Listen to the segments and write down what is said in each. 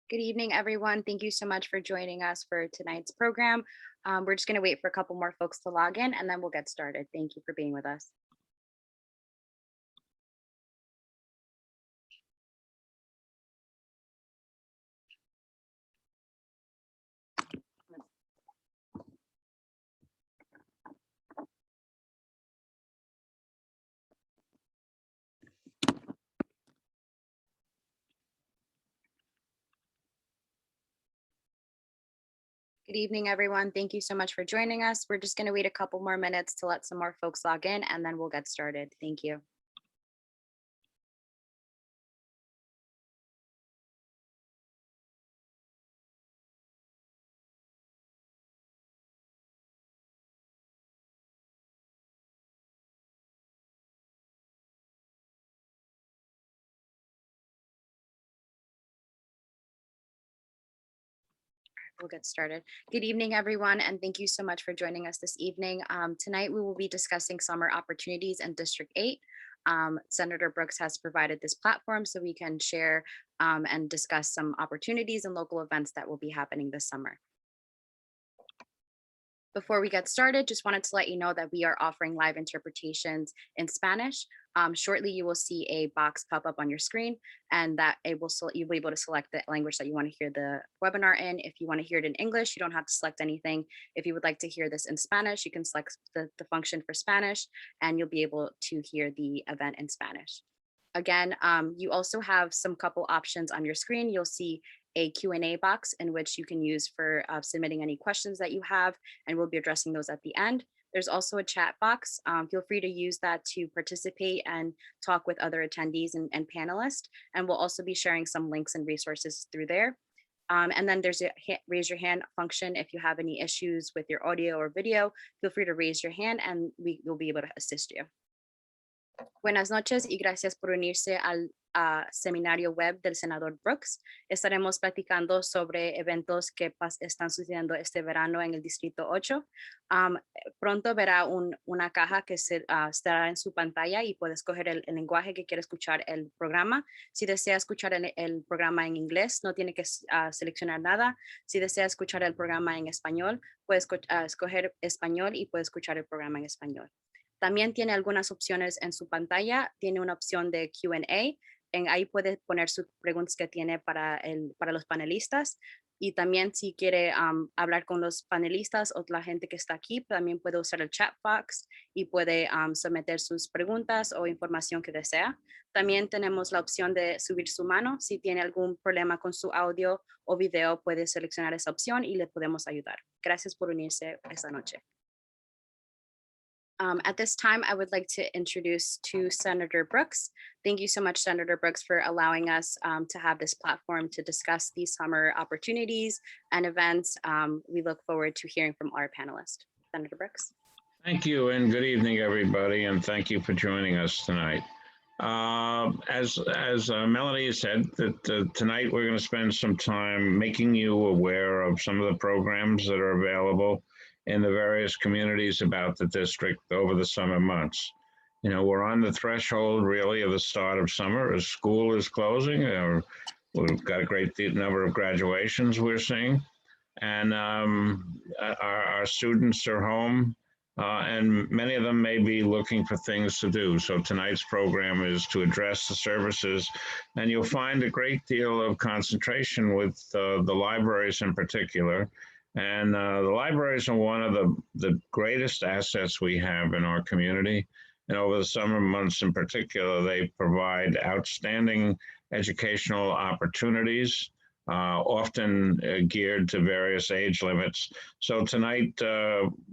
Good evening, everyone. Thank you so much for joining us for tonight's program. We're just going to wait for a couple more folks to log in and then we'll get started. Thank you for being with us. Good evening, everyone. Thank you so much for joining us. We're just going to wait a couple more minutes to let some more folks log in and then we'll get started. Thank you. We'll get started. Good evening, everyone, and thank you so much for joining us this evening. Tonight, we will be discussing summer opportunities in District 8. Senator Brooks has provided this platform so we can share and discuss some opportunities and local events that will be happening this summer. Before we get started, just wanted to let you know that we are offering live interpretations in Spanish. Shortly, you will see a box pop up on your screen and that you'll be able to select the language that you want to hear the webinar in. If you want to hear it in English, you don't have to select anything. If you would like to hear this in Spanish, you can select the function for Spanish and you'll be able to hear the event in Spanish. Again, you also have some couple options on your screen. You'll see a Q&A box in which you can use for submitting any questions that you have, and we'll be addressing those at the end. There's also a chat box. Feel free to use that to participate and talk with other attendees and panelists. And we'll also be sharing some links and resources through there. And then there's a raise your hand function. If you have any issues with your audio or video, feel free to raise your hand and we will be able to assist you. Buenas noches y gracias por unirse al seminario web del senador Brooks. Estaremos platicando sobre eventos que están sucediendo este verano en el Distrito 8. Pronto verá una caja que estará en su pantalla y puede escoger el lenguaje que quiere escuchar el programa. Si desea escuchar el programa en inglés, no tiene que seleccionar nada. Si desea escuchar el programa en español, puede escoger español y puede escuchar el programa en español. También tiene algunas opciones en su pantalla. Tiene una opción de Q&A. Ahí puede poner sus preguntas que tiene para los panelistas. Y también si quiere hablar con los panelistas o la gente que está aquí, también puede usar el chat box y puede someter sus preguntas o información que desea. También tenemos la opción de subir su mano. Si tiene algún problema con su audio o video, puede seleccionar esa opción y le podemos ayudar. Gracias por unirse esta noche. At this time, I would like to introduce to Senator Brooks. Thank you so much, Senator Brooks, for allowing us to have this platform to discuss these summer opportunities and events. We look forward to hearing from our panelists. Senator Brooks. Thank you, and good evening, everybody, and thank you for joining us tonight. As Melanie said, that tonight we're going to spend some time making you aware of some of the programs that are available in the various communities about the district over the summer months. You know, we're on the threshold really of the start of summer as school is closing. We've got a great number of graduations we're seeing, and our students are home, and many of them may be looking for things to do. So tonight's program is to address the services, and you'll find a great deal of concentration with the libraries in particular. And the libraries are one of the greatest assets we have in our community. And over the summer months in particular, they provide outstanding educational opportunities, often geared to various age limits. So tonight,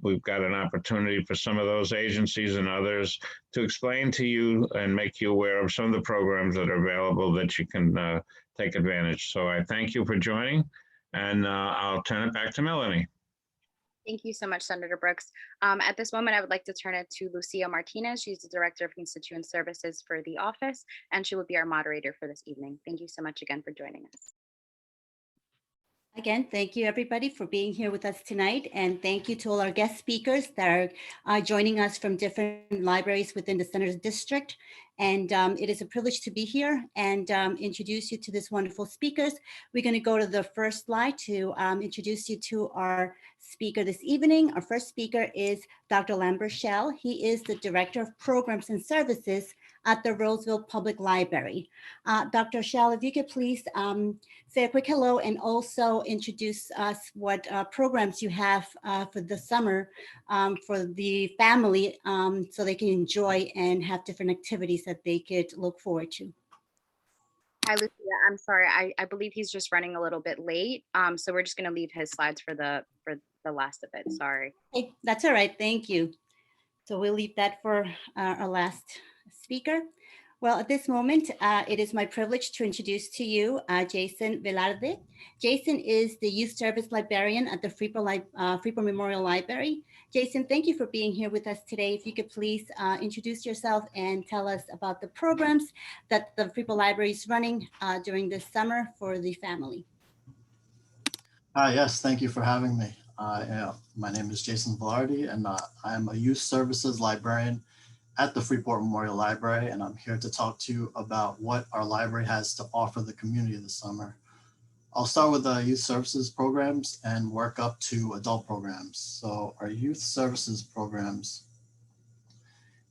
we've got an opportunity for some of those agencies and others to explain to you and make you aware of some of the programs that are available that you can take advantage. So I thank you for joining. And I'll turn it back to Melanie. Thank you so much, Senator Brooks. At this moment, I would like to turn it to Lucia Martinez. She's the Director of Constituent Services for the office, and she will be our moderator for this evening. Thank you so much again for joining us. Again, thank you everybody for being here with us tonight. And thank you to all our guest speakers that are joining us from different libraries within the Center's District. And it is a privilege to be here and introduce you to this wonderful speakers. We're going to go to the first slide to introduce you to our speaker this evening. Our first speaker is Dr. Lambert Shell. He is the Director of Programs and Services at the Roseville Public Library. Dr. Shell, if you could please say a quick hello and also introduce us what programs you have for the summer for the family so they can enjoy and have different activities that they could look forward to. Hi, Lucia. I'm sorry. I believe he's just running a little bit late. So we're just going to leave his slides for the last of it. Sorry. Okay, that's all right. Thank you. So we'll leave that for our last speaker. Well, at this moment, it is my privilege to introduce to you Jason Velarde. Jason is the Youth Service Librarian at the Freeport Memorial Library. Jason, thank you for being here with us today. If you could please introduce yourself and tell us about the programs that the Freeport Library is running during this summer for the family. Hi, yes, thank you for having me. My name is Jason Velarde, and I am a youth services librarian at the Freeport Memorial Library, and I'm here to talk to you about what our library has to offer the community this summer. I'll start with the youth services programs and work up to adult programs. So our youth services programs,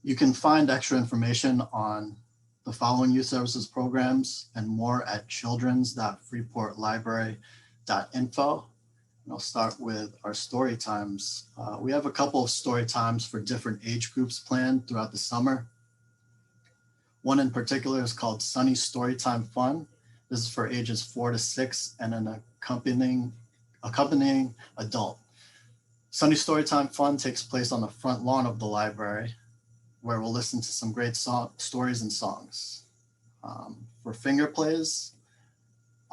you can find extra information on the following youth services programs and more at childrens.freeportlibrary.info. And I'll start with our story times. We have a couple of story times for different age groups planned throughout the summer. One in particular is called Sunny Storytime Fun. This is for ages 4 to 6 and an accompanying adult. Sunny Storytime Fun takes place on the front lawn of the library, where we'll listen to some great stories and songs. For finger plays,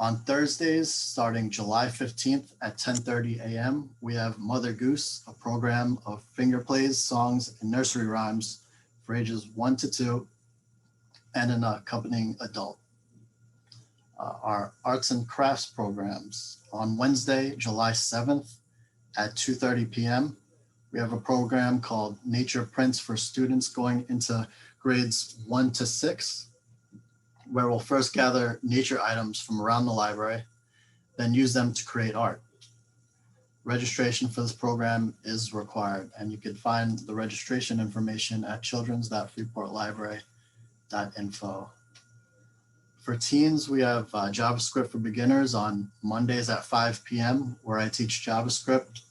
on Thursdays, starting July 15th at 10:30 a.m., we have Mother Goose, a program of finger plays, songs, and nursery rhymes for ages 1 to 2 and an accompanying adult. Our arts and crafts programs. On Wednesday, July 7th at 2:30 p.m., we have a program called Nature Prints for students going into grades 1 to 6, where we'll first gather nature items from around the library, then use them to create art. Registration for this program is required, and you can find the registration information at childrens.freeportlibrary.info. For teens, we have JavaScript for beginners on Mondays at 5 p.m., where I teach JavaScript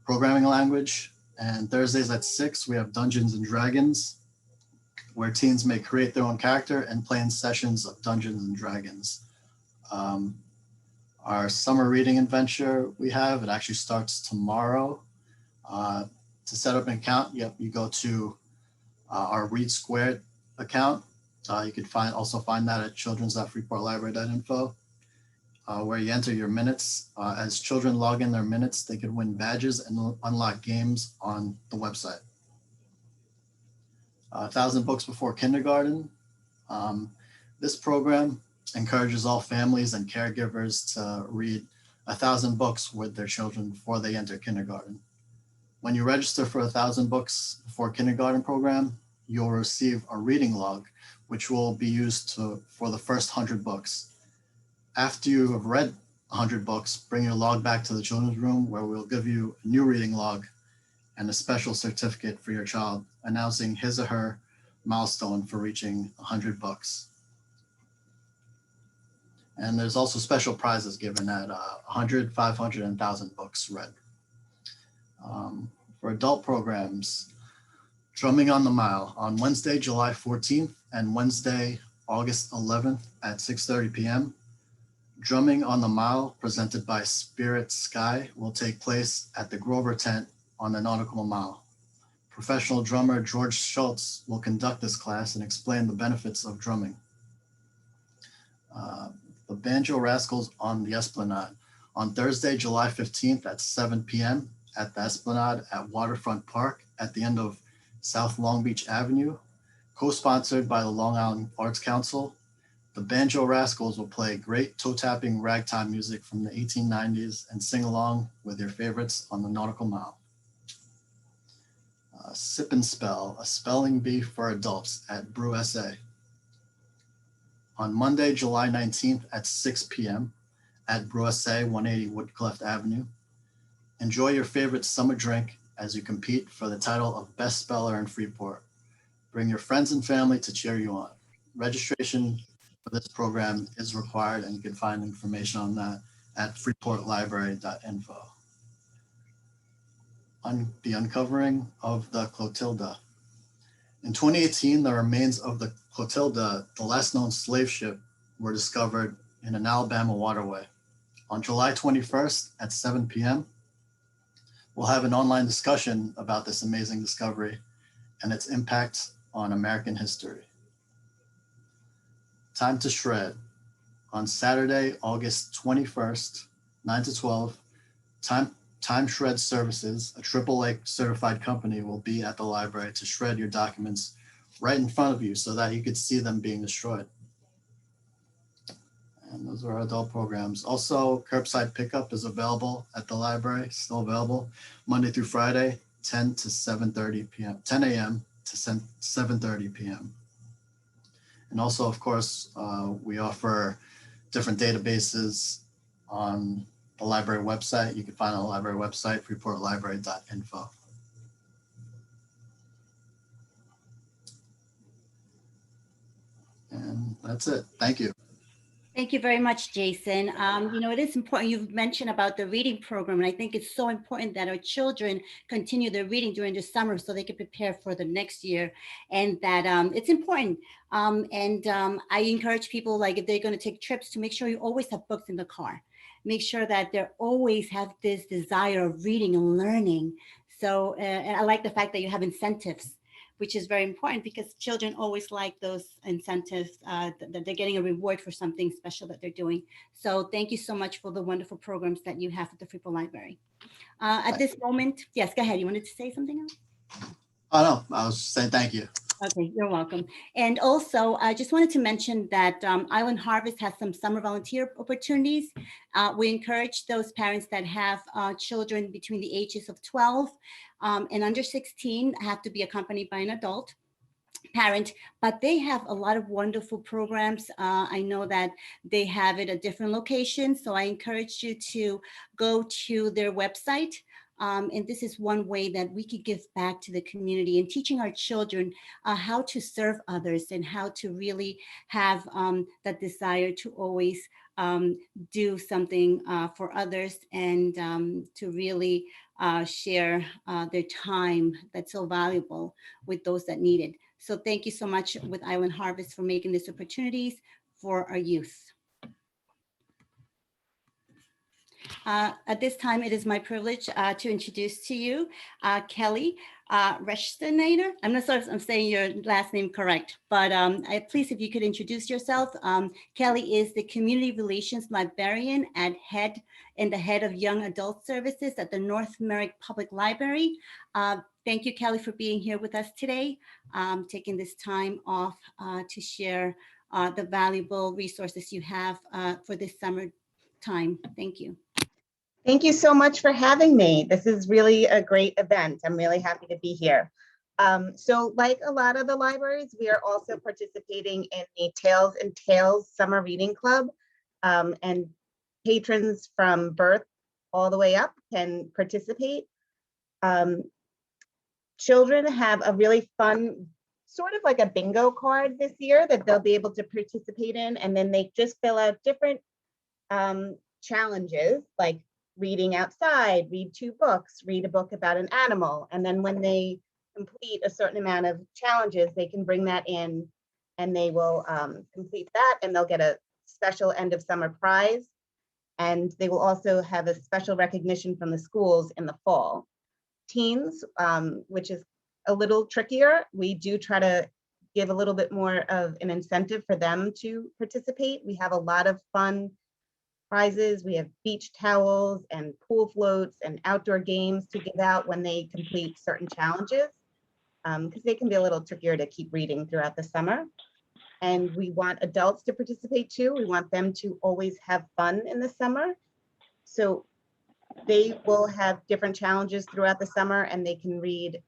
programming language. And Thursdays at 6, we have Dungeons and Dragons, where teens may create their own character and play in sessions of Dungeons and Dragons. Our summer reading adventure it actually starts tomorrow. To set up an account, you go to our Read Squared account. You can also find that at childrens.freeportlibrary.info, where you enter your minutes. As children log in their minutes, they can win badges and unlock games on the website. 1,000 Books Before Kindergarten. This program encourages all families and caregivers to read 1,000 books with their children before they enter kindergarten. When you register for 1,000 Books Before Kindergarten program, you'll receive a reading log, which will be used for the first 100 books. After you have read 100 books, bring your log back to the children's room, where we'll give you a new reading log and a special certificate for your child, announcing his or her milestone for reaching 100 books. And there's also special prizes given at 100, 500, and 1,000 books read. For adult programs, Drumming on the Mile on Wednesday, July 14th and Wednesday, August 11th at 6:30 p.m. Drumming on the Mile, presented by Spirit Sky, will take place at the Grover Tent on the Nautical Mile. Professional drummer George Schultz will conduct this class and explain the benefits of drumming. The Banjo Rascals on the Esplanade on Thursday, July 15th at 7 p.m. at the Esplanade at Waterfront Park at the end of South Long Beach Avenue, co-sponsored by the Long Island Arts Council. The Banjo Rascals will play great toe-tapping ragtime music from the 1890s and sing along with your favorites on the Nautical Mile. Sip and Spell, a spelling bee for adults at Brew SA. On Monday, July 19th at 6 p.m. at Brew SA, 180 Woodcliffe Avenue. Enjoy your favorite summer drink as you compete for the title of Best Speller in Freeport. Bring your friends and family to cheer you on. Registration for this program is required, and you can find information on that at freeportlibrary.info. On the uncovering of the Clotilda. In 2018, the remains of the Clotilda, the last known slave ship, were discovered in an Alabama waterway. On July 21st at 7 p.m., we'll have an online discussion about this amazing discovery and its impact on American history. Time to Shred. On Saturday, August 21st, 9 to 12, Time Shred Services, a AAA certified company, will be at the library to shred your documents right in front of you so that you could see them being destroyed. And those are our adult programs. Also, curbside pickup is available at the library, still available, Monday through Friday, 10 to 7:30 p.m., 10 a.m. to 7:30 p.m. And also, of course, we offer different databases on the library website. You can find on the library website, freeportlibrary.info. And that's it. Thank you. Thank you very much, Jason. It is important. You've mentioned about the reading program, and I think it's so important that our children continue their reading during the summer so they can prepare for the next year, and that it's important. I encourage people, like if they're going to take trips, to make sure you always have books in the car. Make sure that they always have this desire of reading and learning. So, and I like the fact that you have incentives, which is very important because children always like those incentives, that they're getting a reward for something special that they're doing. So thank you so much for the wonderful programs that you have at the Freeport Library. At this moment, yes, go ahead. You wanted to say something else? Oh, no, I was saying thank you. Okay, you're welcome. And also, I just wanted to mention that Island Harvest has some summer volunteer opportunities. We encourage those parents that have children between the ages of 12 and under 16 have to be accompanied by an adult parent, but they have a lot of wonderful programs. I know that they have it at different locations, so I encourage you to go to their website. And this is one way that we could give back to the community and teaching our children how to serve others and how to really have that desire to always do something for others and to really share their time that's so valuable with those that need it. So thank you so much with Island Harvest for making these opportunities for our youth. At this time, it is my privilege to introduce to you Kelly Rechtsteiner. I'm not sure if I'm saying your last name correct, but please, if you could introduce yourself. Kelly is the Community Relations Librarian at the head of Young Adult Services at the North Merrick Public Library. Thank you, Kelly, for being here with us today, taking this time off to share the valuable resources you have for this summer time. Thank you. Thank you so much for having me. This is really a great event. I'm really happy to be here. So like a lot of the libraries, we are also participating in the Tales and Tales Summer Reading Club, and patrons from birth all the way up can participate. Children have a really fun, sort of like a bingo card this year that they'll be able to participate in, and then they just fill out different challenges, like reading outside, read 2 books, read a book about an animal. And then when they complete a certain amount of challenges, they can bring that in and they will complete that, and they'll get a special end of summer prize. And they will also have a special recognition from the schools in the fall. Teens, which is a little trickier, we do try to give a little bit more of an incentive for them to participate. We have a lot of fun prizes. We have beach towels and pool floats and outdoor games to give out when they complete certain challenges, because they can be a little trickier to keep reading throughout the summer. And we want adults to participate too. We want them to always have fun in the summer. So they will have different challenges throughout the summer, and they can read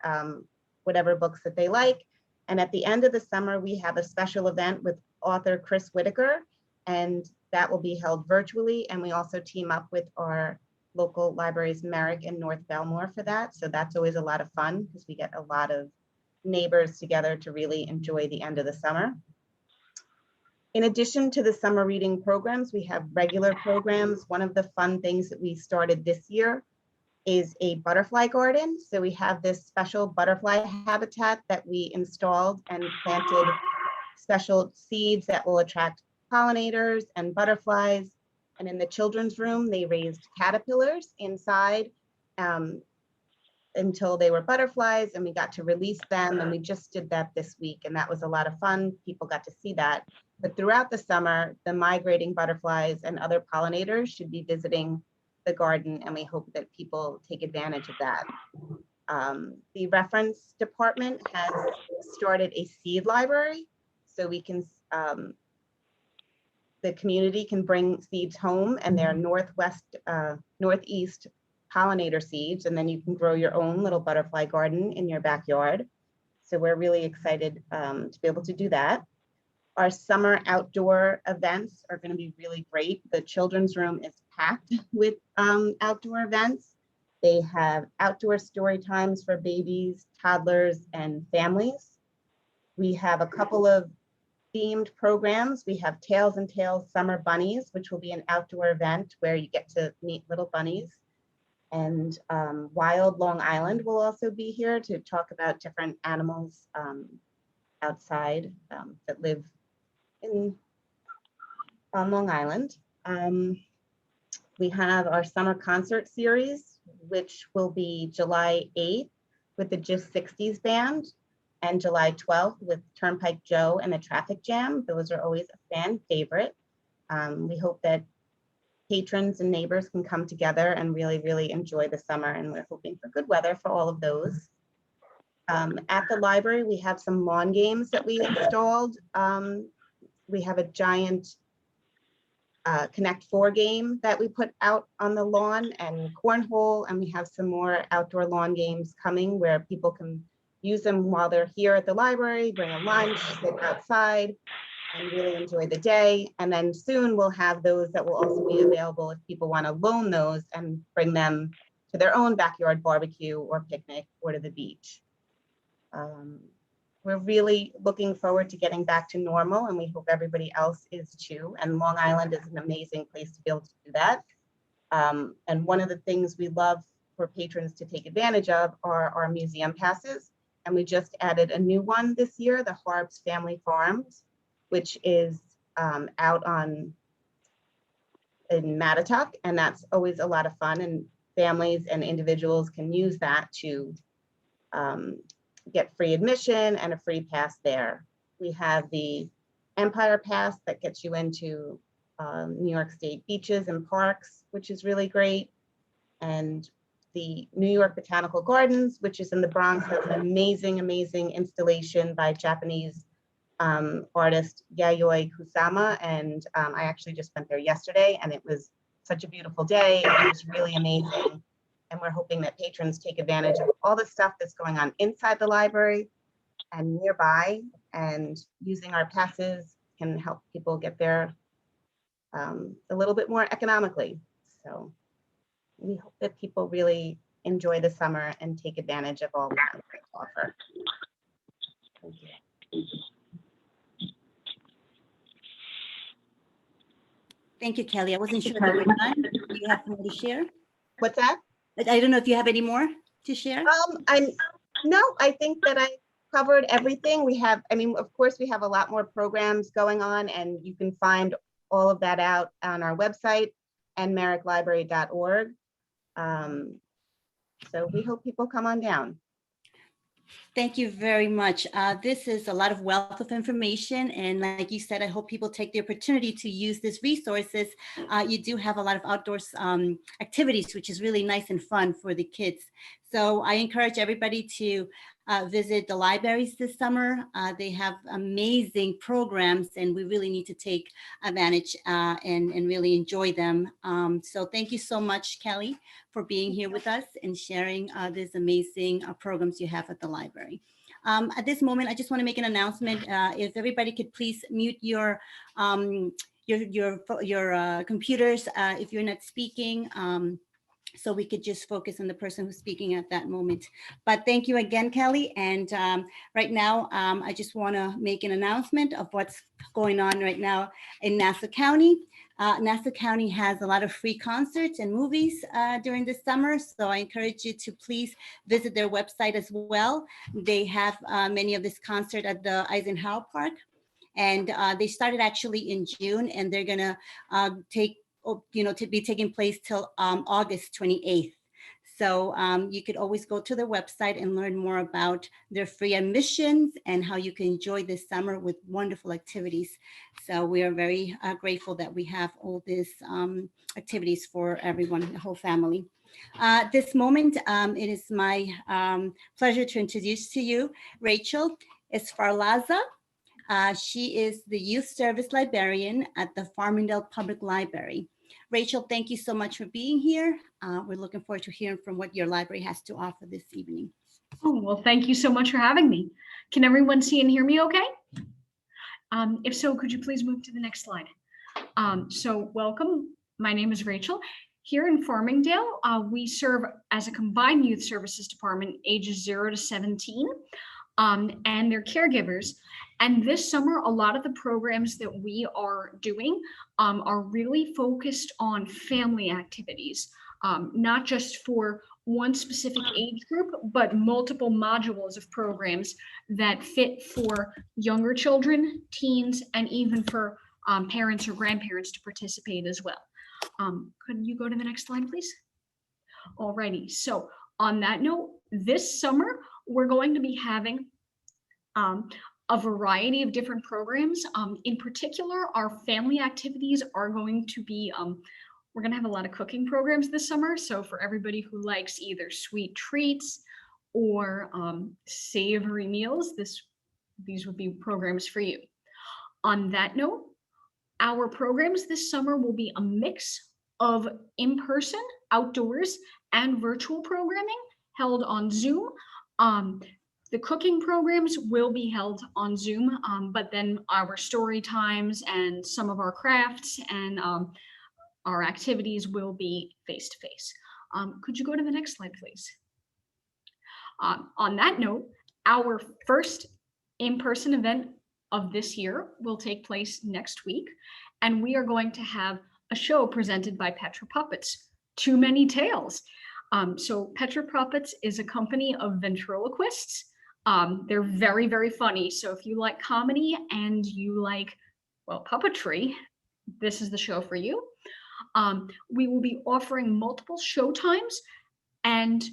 whatever books that they like. And at the end of the summer, we have a special event with author Chris Whitaker, and that will be held virtually. And we also team up with our local libraries, Merrick and North Belmore, for that. So that's always a lot of fun because we get a lot of neighbors together to really enjoy the end of the summer. In addition to the summer reading programs, we have regular programs. One of the fun things that we started this year is a butterfly garden. So we have this special butterfly habitat that we installed and planted special seeds that will attract pollinators and butterflies. And in the children's room, they raised caterpillars inside until they were butterflies, and we got to release them. And we just did that this week, and that was a lot of fun. People got to see that. But throughout the summer, the migrating butterflies and other pollinators should be visiting the garden, and we hope that people take advantage of that. The reference department has started a seed library, so we can, the community can bring seeds home, and they're northeast pollinator seeds, and then you can grow your own little butterfly garden in your backyard. So we're really excited to be able to do that. Our summer outdoor events are going to be really great. The children's room is packed with outdoor events. They have outdoor story times for babies, toddlers, and families. We have a couple of themed programs. We have Tails and Tales Summer Bunnies, which will be an outdoor event where you get to meet little bunnies. And Wild Long Island will also be here to talk about different animals outside that live on Long Island. We have our summer concert series, which will be July 8th with the Just 60s band, and July 12th with Turnpike Joe and the Traffic Jam. Those are always a fan favorite. We hope that patrons and neighbors can come together and really, really enjoy the summer, and we're hoping for good weather for all of those. At the library, we have some lawn games that we installed. We have a giant Connect 4 game that we put out on the lawn, and cornhole, and we have some more outdoor lawn games coming where people can use them while they're here at the library, bring a lunch, sit outside, and really enjoy the day. And then soon we'll have those that will also be available if people want to loan those and bring them to their own backyard barbecue or picnic or to the beach. We're really looking forward to getting back to normal, and we hope everybody else is too. And Long Island is an amazing place to be able to do that. And one of the things we love for patrons to take advantage of are our museum passes. And we just added a new one this year, the Harbs Family Farms, which is out in Mattatuck, and that's always a lot of fun, and families and individuals can use that to get free admission and a free pass there. We have the Empire Pass that gets you into New York State beaches and parks, which is really great. And the New York Botanical Gardens, which is in the Bronx, has an amazing, amazing installation by Japanese artist Yayoi Kusama. And I actually just went there yesterday, and it was such a beautiful day. It was really amazing. And we're hoping that patrons take advantage of all the stuff that's going on inside the library and nearby, and using our passes can help people get there a little bit more economically. So we hope that people really enjoy the summer and take advantage of all that we have to offer. Thank you. Thank you, Kelly. I wasn't sure if you were done. Do you have more to share? What's that? I don't know if you have any more to share. No, I think that I covered everything. We have, I mean, of course, we have a lot more programs going on, and you can find all of that out on our website and merricklibrary.org. So we hope people come on down. Thank you very much. This is a lot of wealth of information. And like you said, I hope people take the opportunity to use these resources. You do have a lot of outdoors activities, which is really nice and fun for the kids. So I encourage everybody to visit the libraries this summer. They have amazing programs, and we really need to take advantage and really enjoy them. So thank you so much, Kelly, for being here with us and sharing these amazing programs you have at the library. At this moment, I just want to make an announcement. If everybody could please mute your computers if you're not speaking. So we could just focus on the person who's speaking at that moment. But thank you again, Kelly. And right now, I just want to make an announcement of what's going on right now in Nassau County. Nassau County has a lot of free concerts and movies during the summer. So I encourage you to please visit their website as well. They have many of this concert at the Eisenhower Park. And they started actually in June, and they're gonna to be taking place till August 28th. So you could always go to their website and learn more about their free admissions and how you can enjoy this summer with wonderful activities. So we are very grateful that we have all these activities for everyone, the whole family. This moment, it is my pleasure to introduce to you Rachel Esfarlaza. She is the Youth Service Librarian at the Farmingdale Public Library. Rachel, thank you so much for being here. We're looking forward to hearing from what your library has to offer this evening. Oh, well, thank you so much for having me. Can everyone see and hear me okay? If so, could you please move to the next slide? So welcome, my name is Rachel. Here in Farmingdale, we serve as a combined youth services department, ages 0 to 17, and their caregivers. And this summer, a lot of the programs that we are doing are really focused on family activities, not just for one specific age group, but multiple modules of programs that fit for younger children, teens, and even for parents or grandparents to participate as well. Could you go to the next slide, please? Alrighty, so on that note, this summer, we're going to be having a variety of different programs. In particular, our family activities are going to be, we're gonna have a lot of cooking programs this summer. So for everybody who likes either sweet treats or savory meals, these would be programs for you. On that note, our programs this summer will be a mix of in-person, outdoors, and virtual programming held on Zoom. The cooking programs will be held on Zoom, but then our story times and some of our crafts and our activities will be face-to-face. Could you go to the next slide, please? On that note, our first in-person event of this year will take place next week, and we are going to have a show presented by Petra Puppets, Too Many Tales. So Petra Puppets is a company of ventriloquists. They're very, very funny. So if you like comedy and you like, well, puppetry, this is the show for you. We will be offering multiple show times, and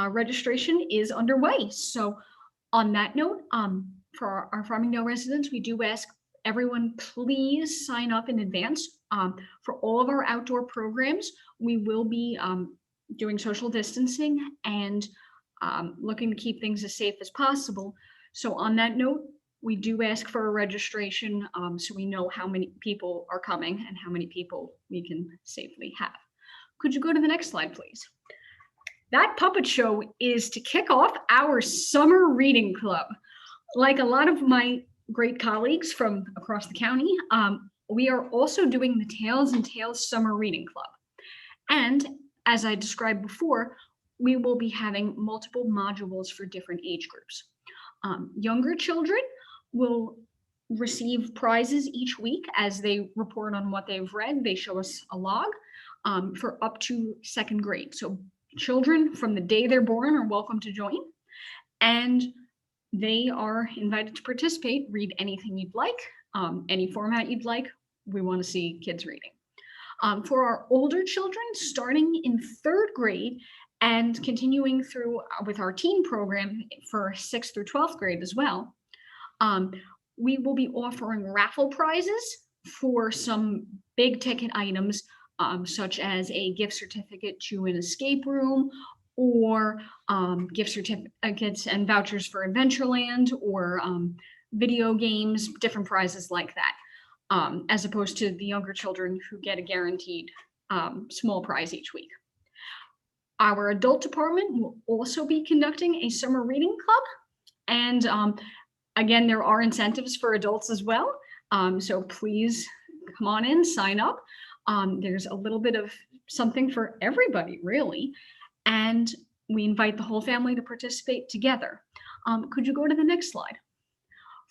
registration is underway. So on that note, for our Farmingdale residents, we do ask everyone, please sign up in advance. For all of our outdoor programs, we will be doing social distancing and looking to keep things as safe as possible. So on that note, we do ask for a registration so we know how many people are coming and how many people we can safely have. Could you go to the next slide, please? That puppet show is to kick off our summer reading club. Like a lot of my great colleagues from across the county, we are also doing the Tales and Tales Summer Reading Club. And as I described before, we will be having multiple modules for different age groups. Younger children will receive prizes each week as they report on what they've read. They show us a log for up to 2nd grade. So children from the day they're born are welcome to join, and they are invited to participate, read anything you'd like, any format you'd like. We want to see kids reading. For our older children, starting in 3rd grade and continuing through with our teen program for 6th through 12th grade as well, we will be offering raffle prizes for some big ticket items, such as a gift certificate to an escape room or gift certificates and vouchers for Adventureland, or video games, different prizes like that, as opposed to the younger children who get a guaranteed small prize each week. Our adult department will also be conducting a summer reading club. And again, there are incentives for adults as well. So please come on in, sign up. There's a little bit of something for everybody, really. And we invite the whole family to participate together. Could you go to the next slide?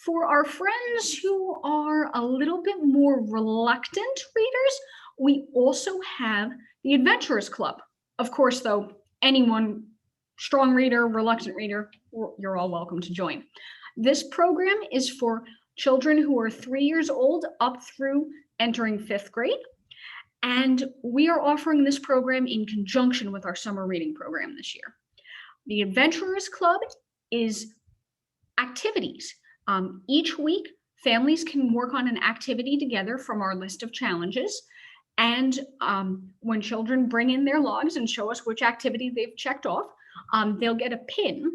For our friends who are a little bit more reluctant readers, we also have the Adventurers Club. Of course, though, anyone, strong reader, reluctant reader, you're all welcome to join. This program is for children who are 3 years old up through entering 5th grade. And we are offering this program in conjunction with our summer reading program this year. The Adventurers Club is activities. Each week, families can work on an activity together from our list of challenges. And when children bring in their logs and show us which activity they've checked off, they'll get a pin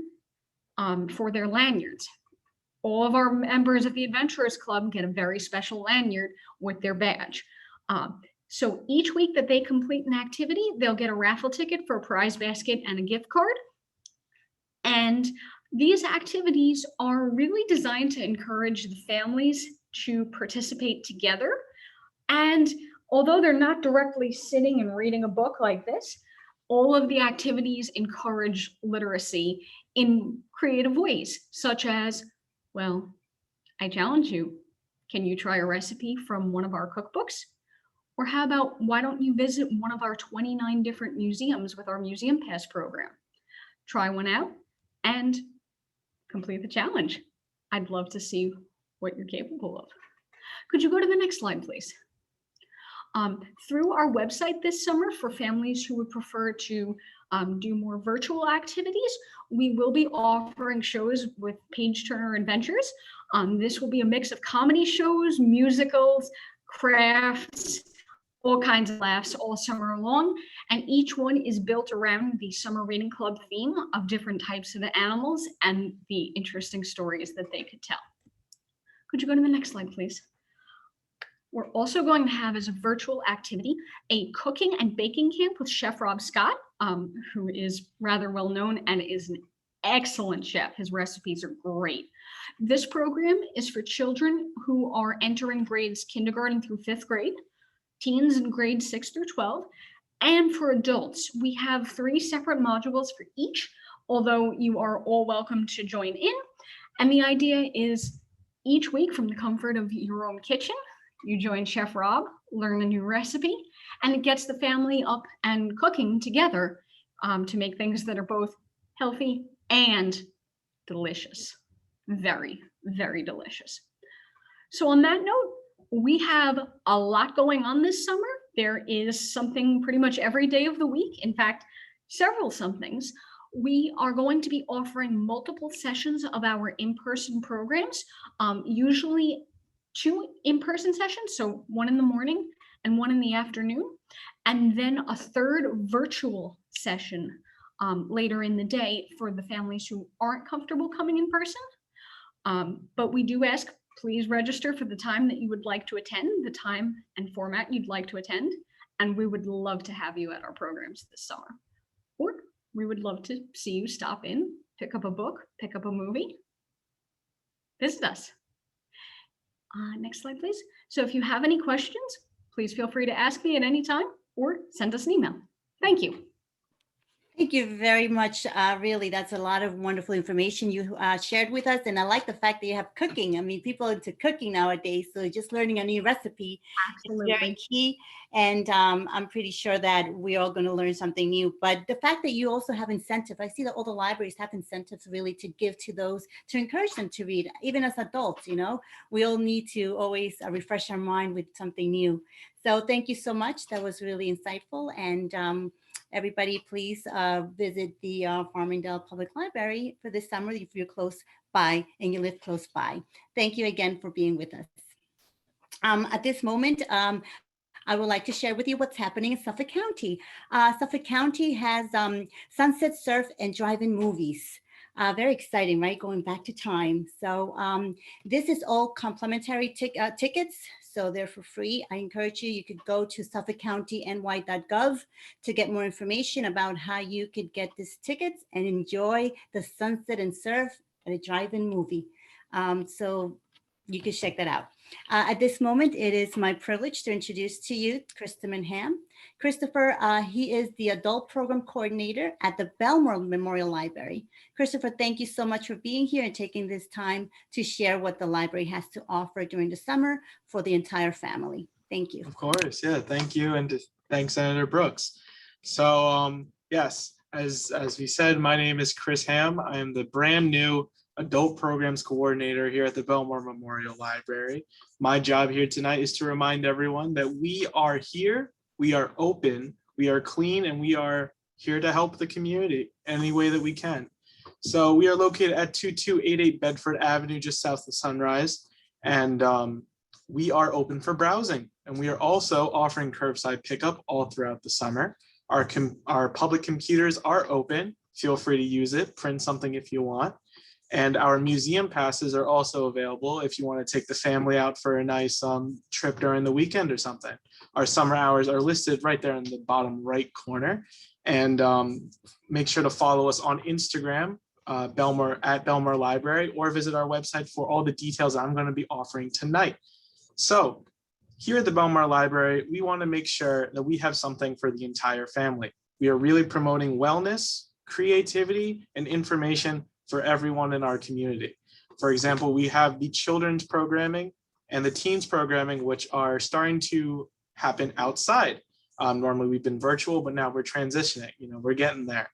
for their lanyards. All of our members of the Adventurers Club get a very special lanyard with their badge. So each week that they complete an activity, they'll get a raffle ticket for a prize basket and a gift card. And these activities are really designed to encourage the families to participate together. And although they're not directly sitting and reading a book like this, all of the activities encourage literacy in creative ways, such as, well, I challenge you, can you try a recipe from one of our cookbooks? Or how about, why don't you visit one of our 29 different museums with our Museum Pass program? Try one out and complete the challenge. I'd love to see what you're capable of. Could you go to the next slide, please? Through our website this summer, for families who would prefer to do more virtual activities, we will be offering shows with Page Turner Adventures. This will be a mix of comedy shows, musicals, crafts, all kinds of laughs all summer long. And each one is built around the summer reading club theme of different types of animals and the interesting stories that they could tell. Could you go to the next slide, please? We're also going to have, as a virtual activity, a cooking and baking camp with Chef Rob Scott, who is rather well known and is an excellent chef. His recipes are great. This program is for children who are entering grades kindergarten through 5th grade, teens in grades 6 through 12, and for adults. We have 3 separate modules for each, although you are all welcome to join in. And the idea is, each week from the comfort of your own kitchen, you join Chef Rob, learn a new recipe, and it gets the family up and cooking together to make things that are both healthy and delicious. Very, very delicious. So on that note, we have a lot going on this summer. There is something pretty much every day of the week. In fact, several somethings. We are going to be offering multiple sessions of our in-person programs, usually 2 in-person sessions, so 1 in the morning and 1 in the afternoon, and then a 3rd virtual session later in the day for the families who aren't comfortable coming in person. But we do ask, please register for the time that you would like to attend, the time and format you'd like to attend, and we would love to have you at our programs this summer. Or we would love to see you stop in, pick up a book, pick up a movie, visit us. Next slide, please. So if you have any questions, please feel free to ask me at any time or send us an email. Thank you. Thank you very much. Really, that's a lot of wonderful information you shared with us. And I like the fact that you have cooking. I mean, people are into cooking nowadays. So just learning a new recipe is very key. And I'm pretty sure that we're all going to learn something new. But the fact that you also have incentive, I see that all the libraries have incentives really to give to those, to encourage them to read, even as adults, you know, we all need to always refresh our mind with something new. So thank you so much. That was really insightful. And everybody, please visit the Farmingdale Public Library for this summer if you're close by and you live close by. Thank you again for being with us. At this moment, I would like to share with you what's happening in Suffolk County. Suffolk County has sunset surf and drive-in movies. Very exciting, right? Going back to time. So this is all complimentary tickets, so they're for free. I encourage you, you could go to suffolkcountiny.gov to get more information about how you could get these tickets and enjoy the sunset and surf at a drive-in movie. So you can check that out. At this moment, it is my privilege to introduce to you Christopher Ham. Christopher, he is the Adult Program Coordinator at the Belmore Memorial Library. Christopher, thank you so much for being here and taking this time to share what the library has to offer during the summer for the entire family. Thank you. Of course, yeah, thank you, and thanks, Senator Brooks. So yes, as we said, my name is Chris Ham. I am the brand new Adult Programs Coordinator here at the Belmore Memorial Library. My job here tonight is to remind everyone that we are here, we are open, we are clean, and we are here to help the community any way that we can. So we are located at 2288 Bedford Avenue, just south of Sunrise, and we are open for browsing. And we are also offering curbside pickup all throughout the summer. Our public computers are open. Feel free to use it, print something if you want. And our museum passes are also available if you want to take the family out for a nice trip during the weekend or something. Our summer hours are listed right there in the bottom right corner. And make sure to follow us on Instagram, Belmore at Belmore Library, or visit our website for all the details I'm going to be offering tonight. So here at the Belmore Library, we want to make sure that we have something for the entire family. We are really promoting wellness, creativity, and information for everyone in our community. For example, we have the children's programming and the teens programming, which are starting to happen outside. Normally we've been virtual, but now we're transitioning, we're getting there.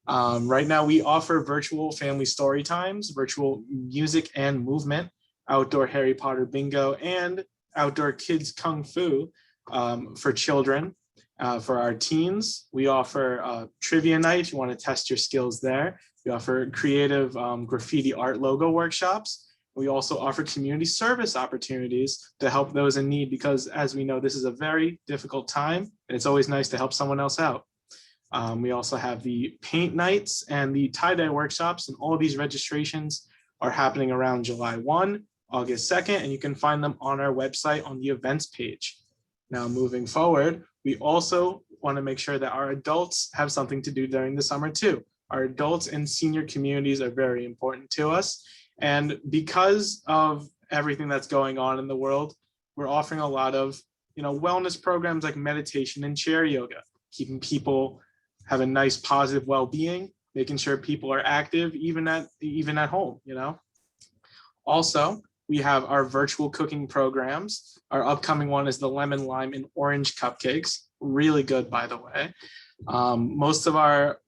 Right now we offer virtual family story times, virtual music and movement, outdoor Harry Potter bingo, and outdoor kids kung fu for children. For our teens, we offer trivia night if you want to test your skills there. We offer creative graffiti art logo workshops. We also offer community service opportunities to help those in need, because as we know, this is a very difficult time and it's always nice to help someone else out. We also have the paint nights and the tie-dye workshops, and all of these registrations are happening around July 1, August 2nd, and you can find them on our website on the events page. Now, moving forward, we also want to make sure that our adults have something to do during the summer too. Our adults and senior communities are very important to us. And because of everything that's going on in the world, we're offering a lot of wellness programs like meditation and chair yoga, keeping people have a nice positive well-being, making sure people are active even at home. Also, we have our virtual cooking programs. Our upcoming one is the lemon, lime, and orange cupcakes. Really good, by the way. Most of our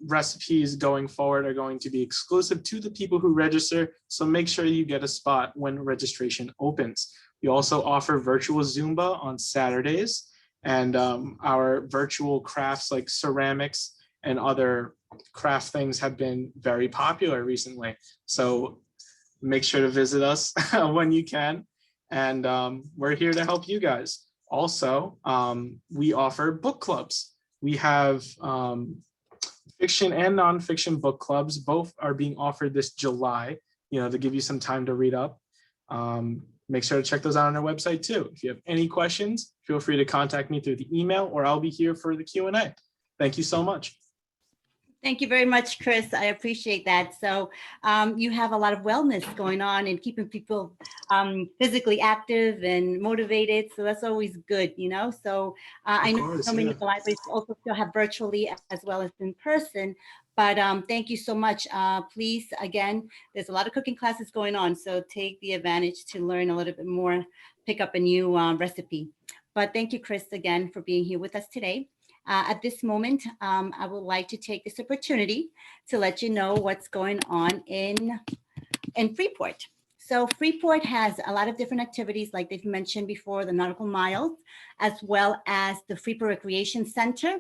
recipes going forward are going to be exclusive to the people who register, so make sure you get a spot when registration opens. We also offer virtual Zumba on Saturdays, and our virtual crafts like ceramics and other craft things have been very popular recently. So make sure to visit us when you can, and we're here to help you guys. Also, we offer book clubs. We have fiction and nonfiction book clubs. Both are being offered this July, to give you some time to read up. Make sure to check those out on our website too. If you have any questions, feel free to contact me through the email, or I'll be here for the Q&A. Thank you so much. Thank you very much, Chris. I appreciate that. So you have a lot of wellness going on and keeping people physically active and motivated. So that's always good, So I know so many of the libraries also still have virtually as well as in person. But thank you so much. Please, again, there's a lot of cooking classes going on. So take the advantage to learn a little bit more, pick up a new recipe. But thank you, Chris, again, for being here with us today. At this moment, I would like to take this opportunity to let you know what's going on in Freeport. So Freeport has a lot of different activities, like they've mentioned before, the Nautical Miles, as well as the Freeport Recreation Center.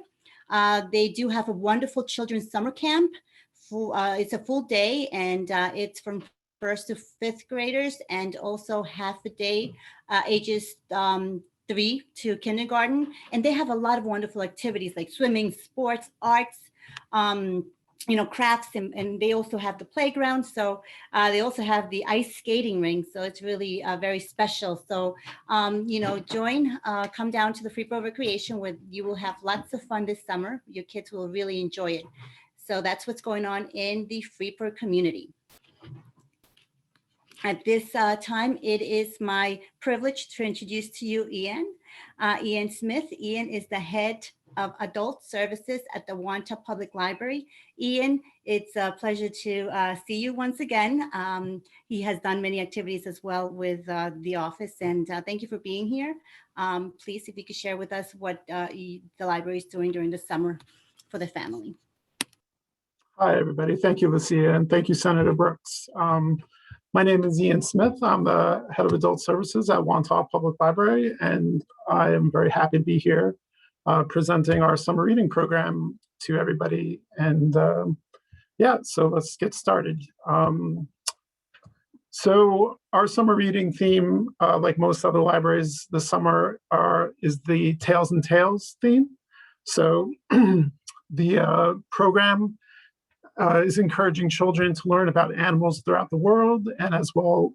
They do have a wonderful children's summer camp. It's a full day, and it's from 1st to 5th graders, and also half a day ages 3 to kindergarten, and they have a lot of wonderful activities like swimming, sports, arts, crafts, and they also have the playground. So they also have the ice skating rink. So it's really very special. So, come down to the Freeport Recreation where you will have lots of fun this summer. Your kids will really enjoy it. So that's what's going on in the Freeport community. At this time, it is my privilege to introduce to you Ian. Ian Smith. Ian is the head of adult services at the Wantagh Public Library. Ian, it's a pleasure to see you once again. He has done many activities as well with the office, and thank you for being here. Please, if you could share with us what the library is doing during the summer for the family. Hi, everybody. Thank you, Lucia, and thank you, Senator Brooks. My name is Ian Smith. I'm the head of adult services at Wantagh Public Library, and I am very happy to be here presenting our summer reading program to everybody. And so let's get started. So our summer reading theme, like most other libraries this summer, is the Tales and Tales theme. So the program is encouraging children to learn about animals throughout the world and as well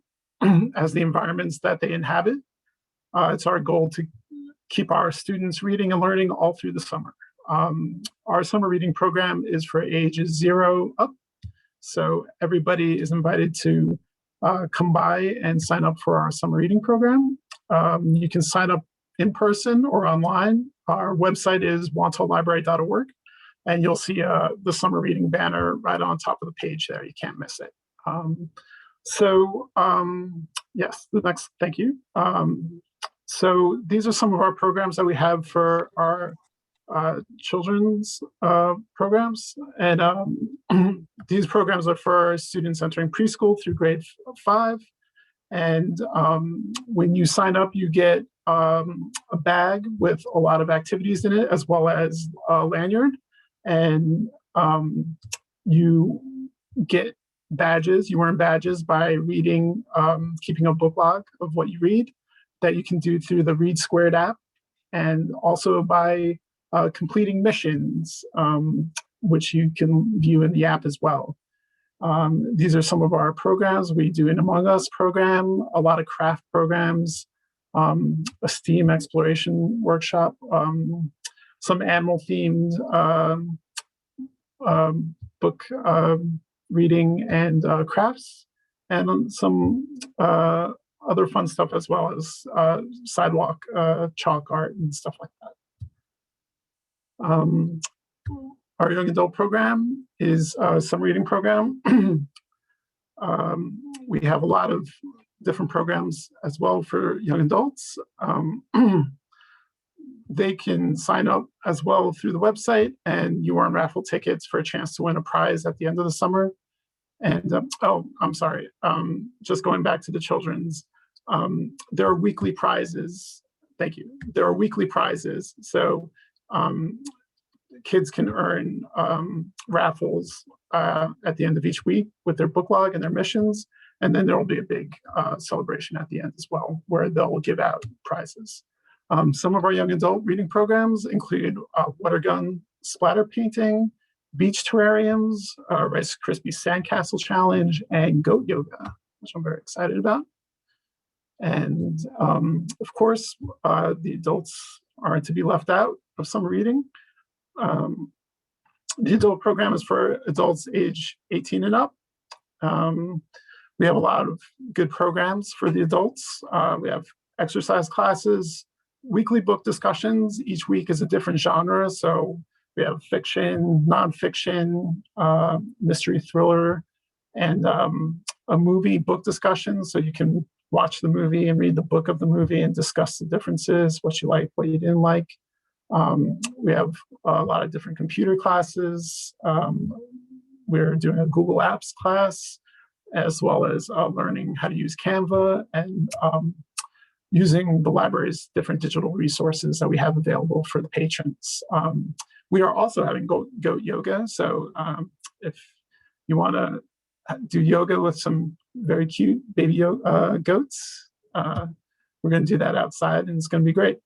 as the environments that they inhabit. It's our goal to keep our students reading and learning all through the summer. Our summer reading program is for ages 0 up. So everybody is invited to come by and sign up for our summer reading program. You can sign up in person or online. Our website is wantaghlibrary.org. And you'll see the summer reading banner right on top of the page there. You can't miss it. Yes, the next, thank you. So these are some of our programs that we have for our children's programs. And these programs are for students entering preschool through grade 5. And when you sign up, you get a bag with a lot of activities in it, as well as a lanyard. And you get badges, you earn badges by reading, keeping a book log of what you read that you can do through the Read Squared app, and also by completing missions, which you can view in the app as well. These are some of our programs. We do an Among Us program, a lot of craft programs, a STEAM exploration workshop, some animal-themed book reading and crafts, and some other fun stuff as well as sidewalk chalk art and stuff like that. Our young adult program is a summer reading program. We have a lot of different programs as well for young adults. They can sign up as well through the website, and you earn raffle tickets for a chance to win a prize at the end of the summer. And I'm sorry, just going back to the children's, there are weekly prizes. Thank you. There are weekly prizes. So kids can earn raffles at the end of each week with their book log and their missions. And then there will be a big celebration at the end as well, where they'll give out prizes. Some of our young adult reading programs include water gun splatter painting, beach terrariums, Rice Krispie Sandcastle Challenge, and goat yoga, which I'm very excited about. And of course, the adults aren't to be left out of summer reading. The adult program is for adults age 18 and up. We have a lot of good programs for the adults. We have exercise classes, weekly book discussions. Each week is a different genre. So we have fiction, nonfiction, mystery thriller, and a movie book discussion. So you can watch the movie and read the book of the movie and discuss the differences, what you like, what you didn't like. We have a lot of different computer classes. We're doing a Google Apps class, as well as learning how to use Canva and using the library's different digital resources that we have available for the patrons. We are also having goat yoga. So if you want to do yoga with some very cute baby goats, we're going to do that outside, and it's going to be great.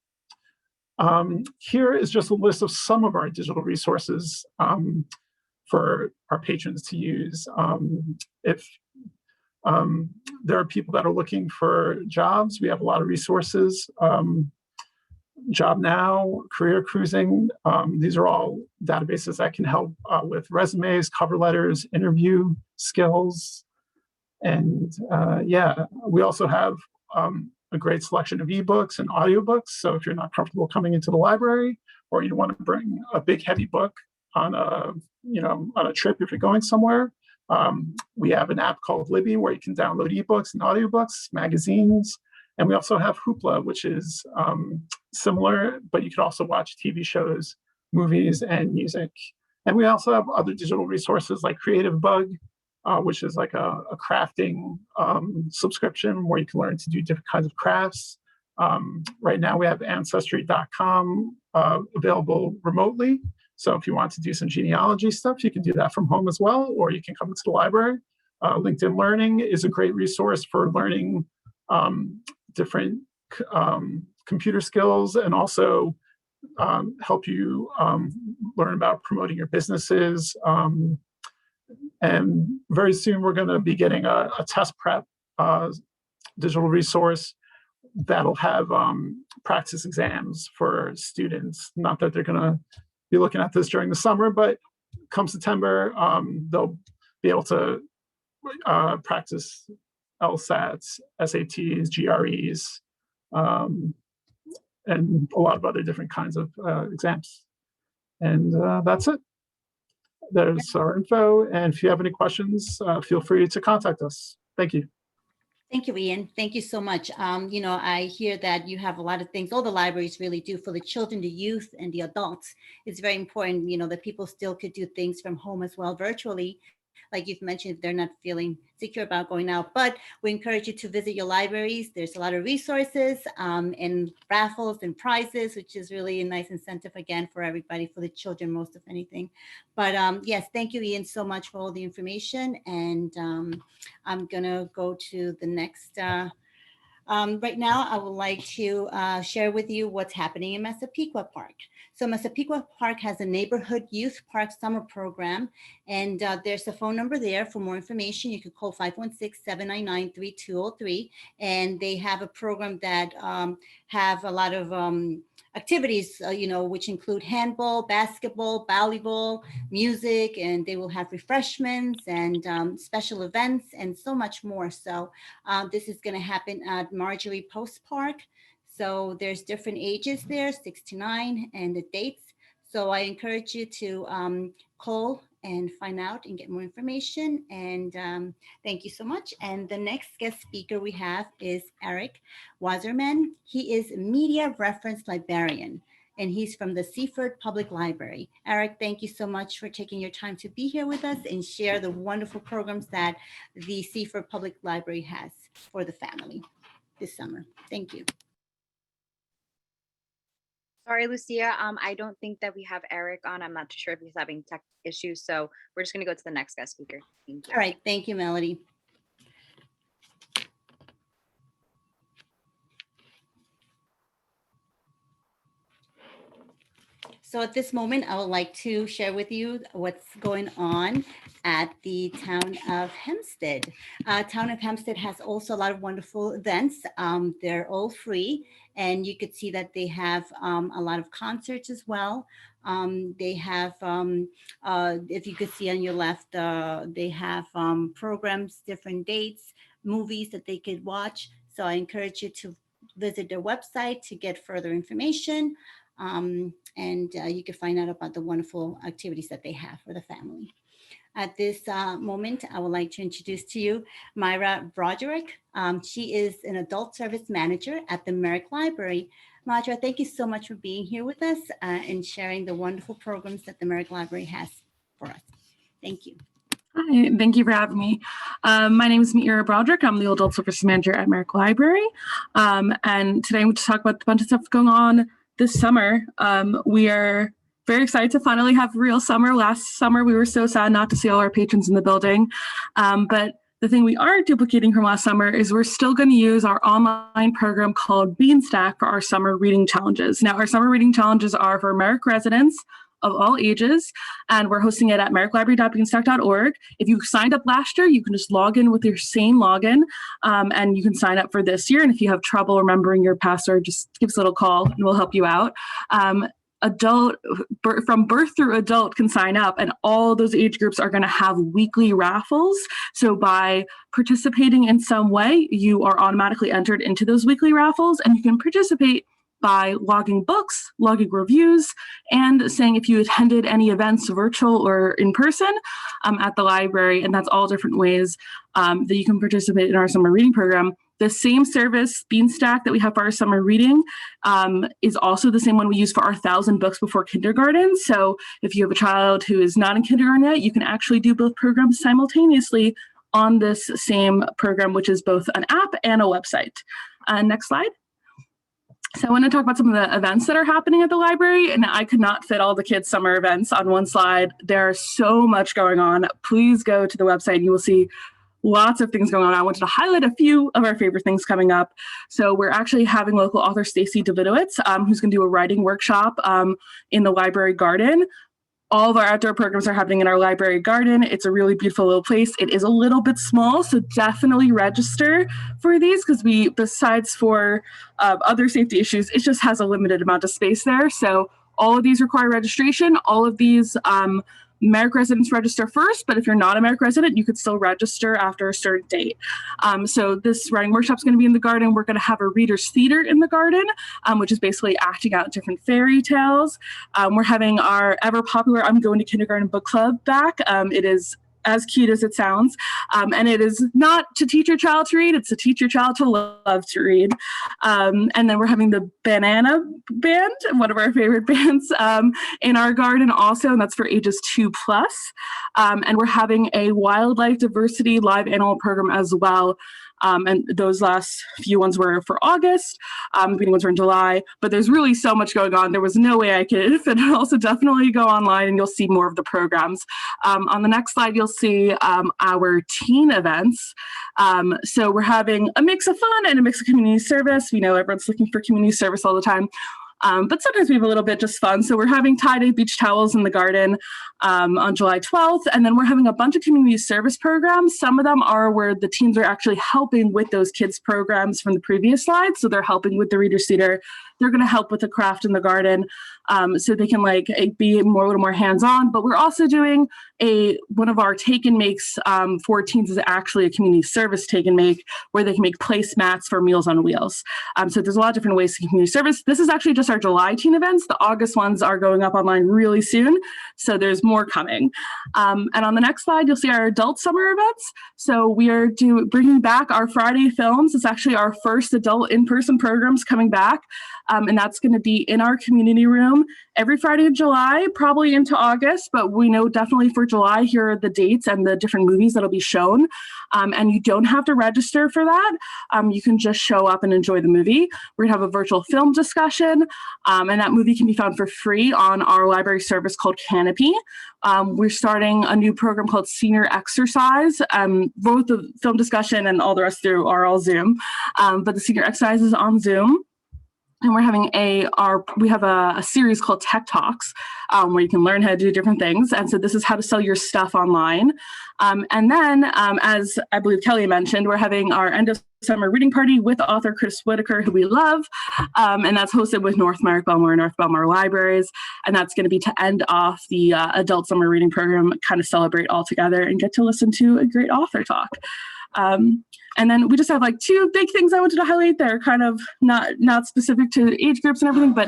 Here is just a list of some of our digital resources for our patrons to use. If there are people that are looking for jobs, we have a lot of resources. Job Now, Career Cruising, these are all databases that can help with resumes, cover letters, interview skills. And yeah, we also have a great selection of ebooks and audiobooks. So if you're not comfortable coming into the library, or you want to bring a big heavy book on a trip if you're going somewhere, we have an app called Libby where you can download ebooks and audiobooks, magazines. And we also have Hoopla, which is similar, but you can also watch TV shows, movies, and music. And we also have other digital resources like Creative Bug, which is like a crafting subscription where you can learn to do different kinds of crafts. Right now we have Ancestry.com available remotely. So if you want to do some genealogy stuff, you can do that from home as well, or you can come into the library. LinkedIn Learning is a great resource for learning different computer skills, and also help you learn about promoting your businesses. And very soon we're going to be getting a test prep digital resource that'll have practice exams for students. Not that they're going to be looking at this during the summer, but come September, they'll be able to practice LSATs, SATs, GREs, and a lot of other different kinds of exams. And that's it. There's our info. And if you have any questions, feel free to contact us. Thank you. Thank you, Ian. Thank you so much. I hear that you have a lot of things, all the libraries really do for the children, the youth, and the adults. It's very important, that people still could do things from home as well, virtually. Like you've mentioned, if they're not feeling secure about going out, but we encourage you to visit your libraries. There's a lot of resources and raffles and prizes, which is really a nice incentive again for everybody, for the children, most of anything. But yes, thank you, Ian, so much for all the information. And I'm gonna go to the next. Right now, I would like to share with you what's happening in Massapequa Park. So Massapequa Park has a neighborhood youth park summer program, and there's a phone number there for more information. You can call 516-799-3203, and they have a program that have a lot of activities, which include handball, basketball, volleyball, music, and they will have refreshments and special events and so much more. So this is going to happen at Marjorie Post Park. So there's different ages there, 6 to 9, and the dates. So I encourage you to call and find out and get more information. And thank you so much. And the next guest speaker we have is Eric Wasserman. He is Media Reference Librarian, and he's from the Seaford Public Library. Eric, thank you so much for taking your time to be here with us and share the wonderful programs that the Seaford Public Library has for the family this summer. Thank you. Sorry, Lucia. I don't think that we have Eric on. I'm not too sure if he's having tech issues. So we're just going to go to the next guest speaker. Thank you. All right. Thank you, Melody. So at this moment, I would like to share with you what's going on at the town of Hempstead. Town of Hempstead has also a lot of wonderful events. They're all free, and you could see that they have a lot of concerts as well. They have, if you could see on your left, they have programs, different dates, movies that they could watch. So I encourage you to visit their website to get further information. And you can find out about the wonderful activities that they have for the family. At this moment, I would like to introduce to you Myra Broderick. She is an adult service manager at the Merrick Library. Myra, thank you so much for being here with us and sharing the wonderful programs that the Merrick Library has for us. Thank you. Hi, thank you for having me. My name is Myra Broderick. I'm the adult service manager at Merrick Library. And today I'm going to talk about a bunch of stuff going on this summer. We are very excited to finally have real summer. Last summer, we were so sad not to see all our patrons in the building. But The thing we aren't duplicating from last summer is we're still going to use our online program called Beanstack for our summer reading challenges. Now, our summer reading challenges are for Merrick residents of all ages, and we're hosting it at merricklibrary.beanstack.org. If you signed up last year, you can just log in with your same login, and you can sign up for this year. And if you have trouble remembering your password, just give us a little call and we'll help you out. From birth through adult can sign up, and all those age groups are going to have weekly raffles. So by participating in some way, you are automatically entered into those weekly raffles, and you can participate by logging books, logging reviews, and saying if you attended any events, virtual or in person, at the library. And that's all different ways that you can participate in our summer reading program. The same service, Beanstack, that we have for our summer reading is also the same one we use for our 1,000 books before kindergarten. So if you have a child who is not in kindergarten yet, you can actually do both programs simultaneously on this same program, which is both an app and a website. Next slide. So I want to talk about some of the events that are happening at the library, and I could not fit all the kids' summer events on one slide. There's so much going on. Please go to the website. You will see lots of things going on. I wanted to highlight a few of our favorite things coming up. So we're actually having local author Stacy Davidowitz, who's going to do a writing workshop in the library garden. All of our outdoor programs are happening in our library garden. It's a really beautiful little place. It is a little bit small, so definitely register for these, because besides for other safety issues, it just has a limited amount of space there. So all of these require registration. All of these Merrick residents register first, but if you're not a Merrick resident, you could still register after a certain date. So this writing workshop is going to be in the garden. We're going to have a reader's theater in the garden, which is basically acting out different fairy tales. We're having our ever popular I'm Going to Kindergarten book club back. It is as cute as it sounds. And it is not to teach your child to read, it's to teach your child to love to read. And then we're having the Banana Band, one of our favorite bands, in our garden also, and that's for ages 2+. And we're having a wildlife diversity live animal program as well. And those last few ones were for August, the beginning ones were in July, but there's really so much going on. There was no way I could fit it all, so definitely go online and you'll see more of the programs. On the next slide, you'll see our teen events. So we're having a mix of fun and a mix of community service. We know everyone's looking for community service all the time. But sometimes we have a little bit just fun. So we're having tie-dye beach towels in the garden on July 12th. And then we're having a bunch of community service programs. Some of them are where the teens are actually helping with those kids' programs from the previous slide. So they're helping with the reader's theater. They're going to help with the craft in the garden, so they can be a little more hands-on. But we're also doing one of our take and makes for teens is actually a community service take and make where they can make placemats for Meals on Wheels. So there's a lot of different ways to community service. This is actually just our July teen events. The August ones are going up online really soon. So there's more coming. And on the next slide, you'll see our adult summer events. So we are bringing back our Friday films. It's actually our first adult in-person programs coming back. And that's going to be in our community room every Friday of July, probably into August, but we know definitely for July, here are the dates and the different movies that'll be shown. And you don't have to register for that. You can just show up and enjoy the movie. We're going to have a virtual film discussion, and that movie can be found for free on our library service called Canopy. We're starting a new program called Senior Exercise. Both the film discussion and all the rest through are all Zoom, but the senior exercise is on Zoom. And we're having we have a series called Tech Talks, where you can learn how to do different things. And so this is how to sell your stuff online. And then, as I believe Kelly mentioned, we're having our end of summer reading party with author Chris Whitaker, who we love. And that's hosted with North Merrick Belmore and North Belmore Libraries. And that's going to be to end off the adult summer reading program, kind of celebrate all together and get to listen to a great author talk. And then we just have two big things I wanted to highlight. They're kind of not specific to age groups and everything, but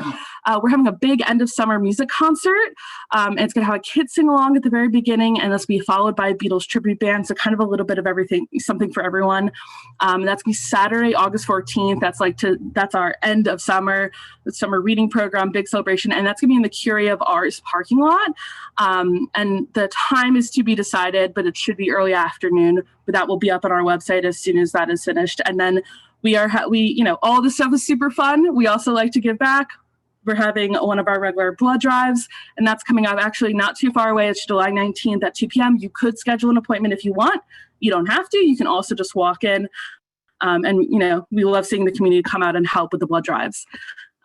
we're having a big end of summer music concert. And it's going to have a kid sing along at the very beginning, and this will be followed by a Beatles tribute band. So kind of a little bit of everything, something for everyone. That's going to be Saturday, August 14th. That's our end of summer reading program, big celebration. And that's going to be in the Curia of Ars parking lot. And the time is to be decided, but it should be early afternoon. But that will be up on our website as soon as that is finished. And then all this stuff is super fun. We also like to give back. We're having one of our regular blood drives, and that's coming up actually not too far away. It's July 19th at 2 p.m. You could schedule an appointment if you want. you don't have to. You can also just walk in. And, we love seeing the community come out and help with the blood drives.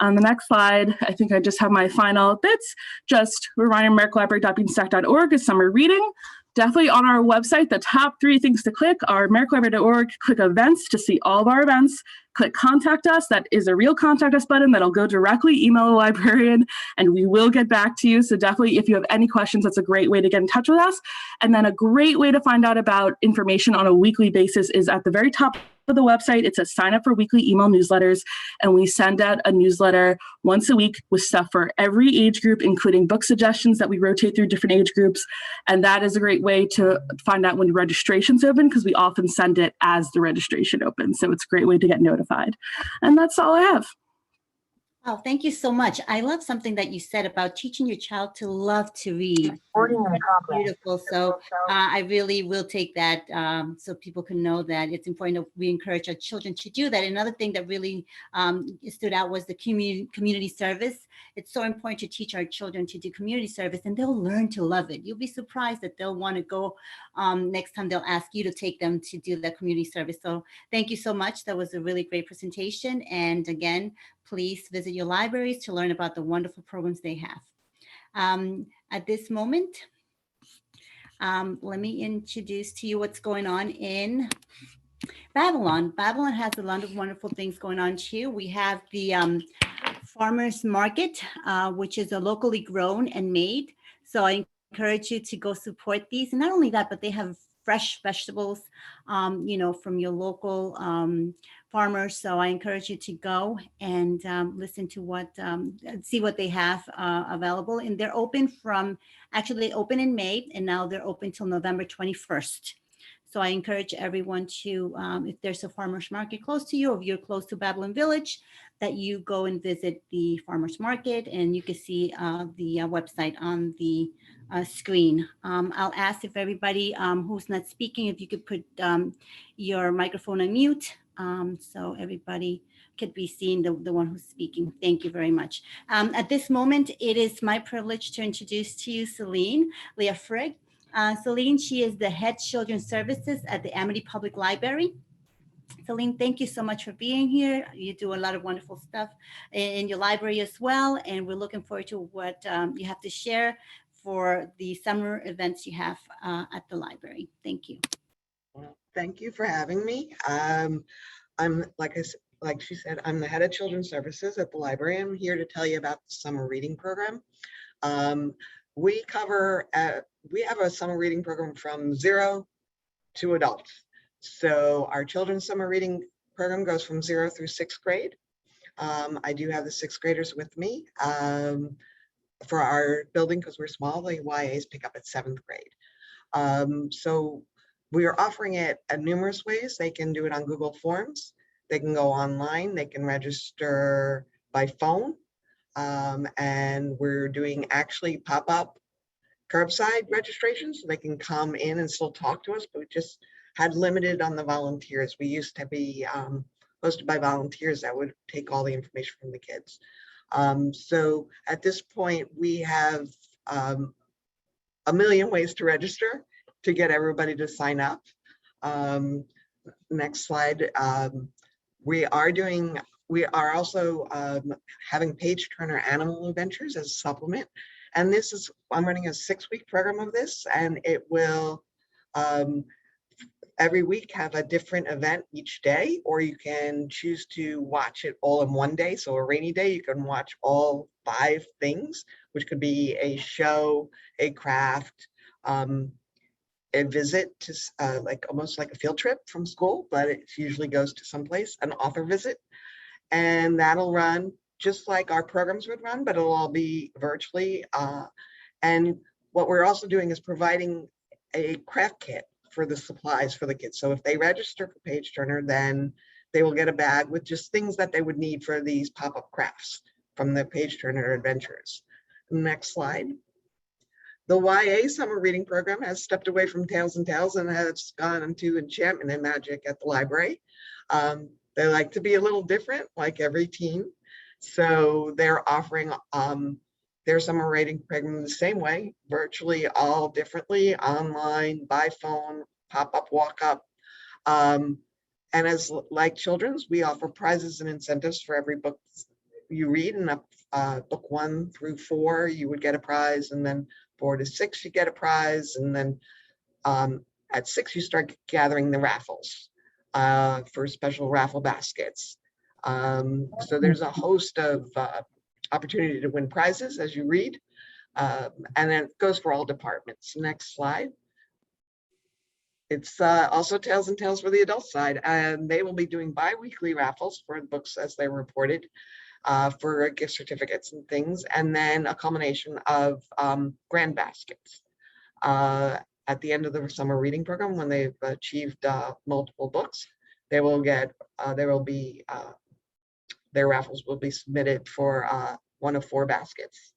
On the next slide, I think I just have my final bits. Just reminder, americalibrary.beanstack.org is summer reading. Definitely on our website, the top 3 things to click are americalibrary.org, click events to see all of our events, click contact us. That is a real contact us button that'll go directly, email the librarian, and we will get back to you. So definitely, if you have any questions, that's a great way to get in touch with us. And then a great way to find out about information on a weekly basis is at the very top of the website. It says sign up for weekly email newsletters, and we send out a newsletter once a week with stuff for every age group, including book suggestions that we rotate through different age groups. And that is a great way to find out when registration's open, because we often send it as the registration opens. So it's a great way to get notified. And that's all I have. Oh, thank you so much. I love something that you said about teaching your child to love to read. Beautiful. So I really will take that so people can know that it's important that we encourage our children to do that. Another thing that really stood out was the community service. It's so important to teach our children to do community service, and they'll learn to love it. You'll be surprised that they'll want to go next time. They'll ask you to take them to do that community service. So thank you so much. That was a really great presentation. And again, please visit your libraries to learn about the wonderful programs they have. At this moment, let me introduce to you what's going on in Babylon. Babylon has a lot of wonderful things going on too. We have the farmers market, which is a locally grown and made. So I encourage you to go support these. And not only that, but they have fresh vegetables, from your local farmers. So I encourage you to go and listen to see what they have available. And they're open they open in May, and now they're open till November 21st. So I encourage everyone to, if there's a farmer's market close to you, or if you're close to Babylon Village, that you go and visit the farmer's market, and you can see the website on the screen. I'll ask if everybody who's not speaking, if you could put your microphone on mute, so everybody could be seeing the one who's speaking. Thank you very much. At this moment, it is my privilege to introduce to you Celine Leafrig. Celine, she is the head children's services at the Amity Public Library. Celine, thank you so much for being here. You do a lot of wonderful stuff in your library as well, and we're looking forward to what you have to share for the summer events you have at the library. Thank you. Well, thank you for having me. I'm like she said, I'm the head of children's services at the library. I'm here to tell you about the summer reading program. We have a summer reading program from 0 to adults. So our children's summer reading program goes from 0 through 6th grade. I do have the 6th graders with me for our building, because we're small. The YAs pick up at 7th grade. So we are offering it in numerous ways. They can do it on Google Forms. They can go online. They can register by phone. And we're doing actually pop-up curbside registration, so they can come in and still talk to us, but we just had limited on the volunteers. We used to be hosted by volunteers that would take all the information from the kids. So at this point, we have a million ways to register to get everybody to sign up. Next slide. We are also having page turner animal adventures as a supplement. And I'm running a 6-week program of this, and it will every week have a different event each day, or you can choose to watch it all in one day. So a rainy day, you can watch all 5 things, which could be a show, a craft, a visit to almost like a field trip from school, but it usually goes to someplace, an author visit. And that'll run just like our programs would run, but it'll all be virtually. And what we're also doing is providing a craft kit for the supplies for the kids. So if they register for Page Turner, then they will get a bag with just things that they would need for these pop-up crafts from the Page Turner adventures. Next slide. The YA summer reading program has stepped away from Tales and Tales and has gone into Enchantment and Magic at the library. They like to be a little different, like every teen. So they're offering their summer reading program the same way, virtually, all differently, online, by phone, pop-up, walk-up. And as like children's, we offer prizes and incentives for every book you read. And book 1 through 4, you would get a prize, and then 4 to 6, you get a prize, and then at 6, you start gathering the raffles for special raffle baskets. So there's a host of opportunity to win prizes as you read, and then it goes for all departments. Next slide. It's also Tales and Tales for the adult side, and they will be doing bi-weekly raffles for the books as they were reported, for gift certificates and things, and then a culmination of grand baskets. At the end of the summer reading program, when they've achieved multiple books, they will get, their raffles will be submitted for one of 4 baskets.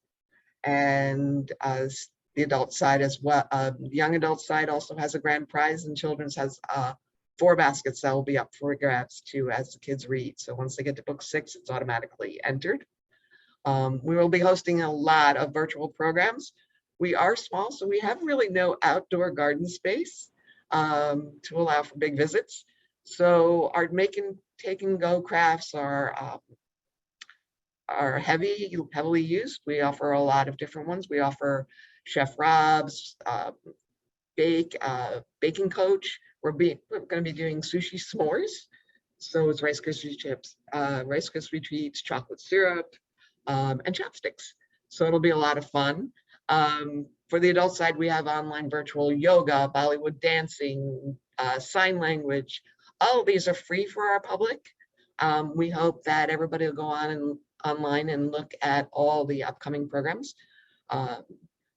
And as the adult side as well, the young adult side also has a grand prize, and children's has 4 baskets that will be up for grabs too as the kids read. So once they get to book 6, it's automatically entered. We will be hosting a lot of virtual programs. We are small, so we have really no outdoor garden space to allow for big visits. So our take and go crafts are heavily used. We offer a lot of different ones. We offer Chef Rob's, baking coach. We're going to be doing sushi s'mores. So it's Rice Krispie chips, Rice Krispie treats, chocolate syrup, and chopsticks. So it'll be a lot of fun. For the adult side, we have online virtual yoga, Bollywood dancing, sign language. All of these are free for our public. We hope that everybody will go on online and look at all the upcoming programs.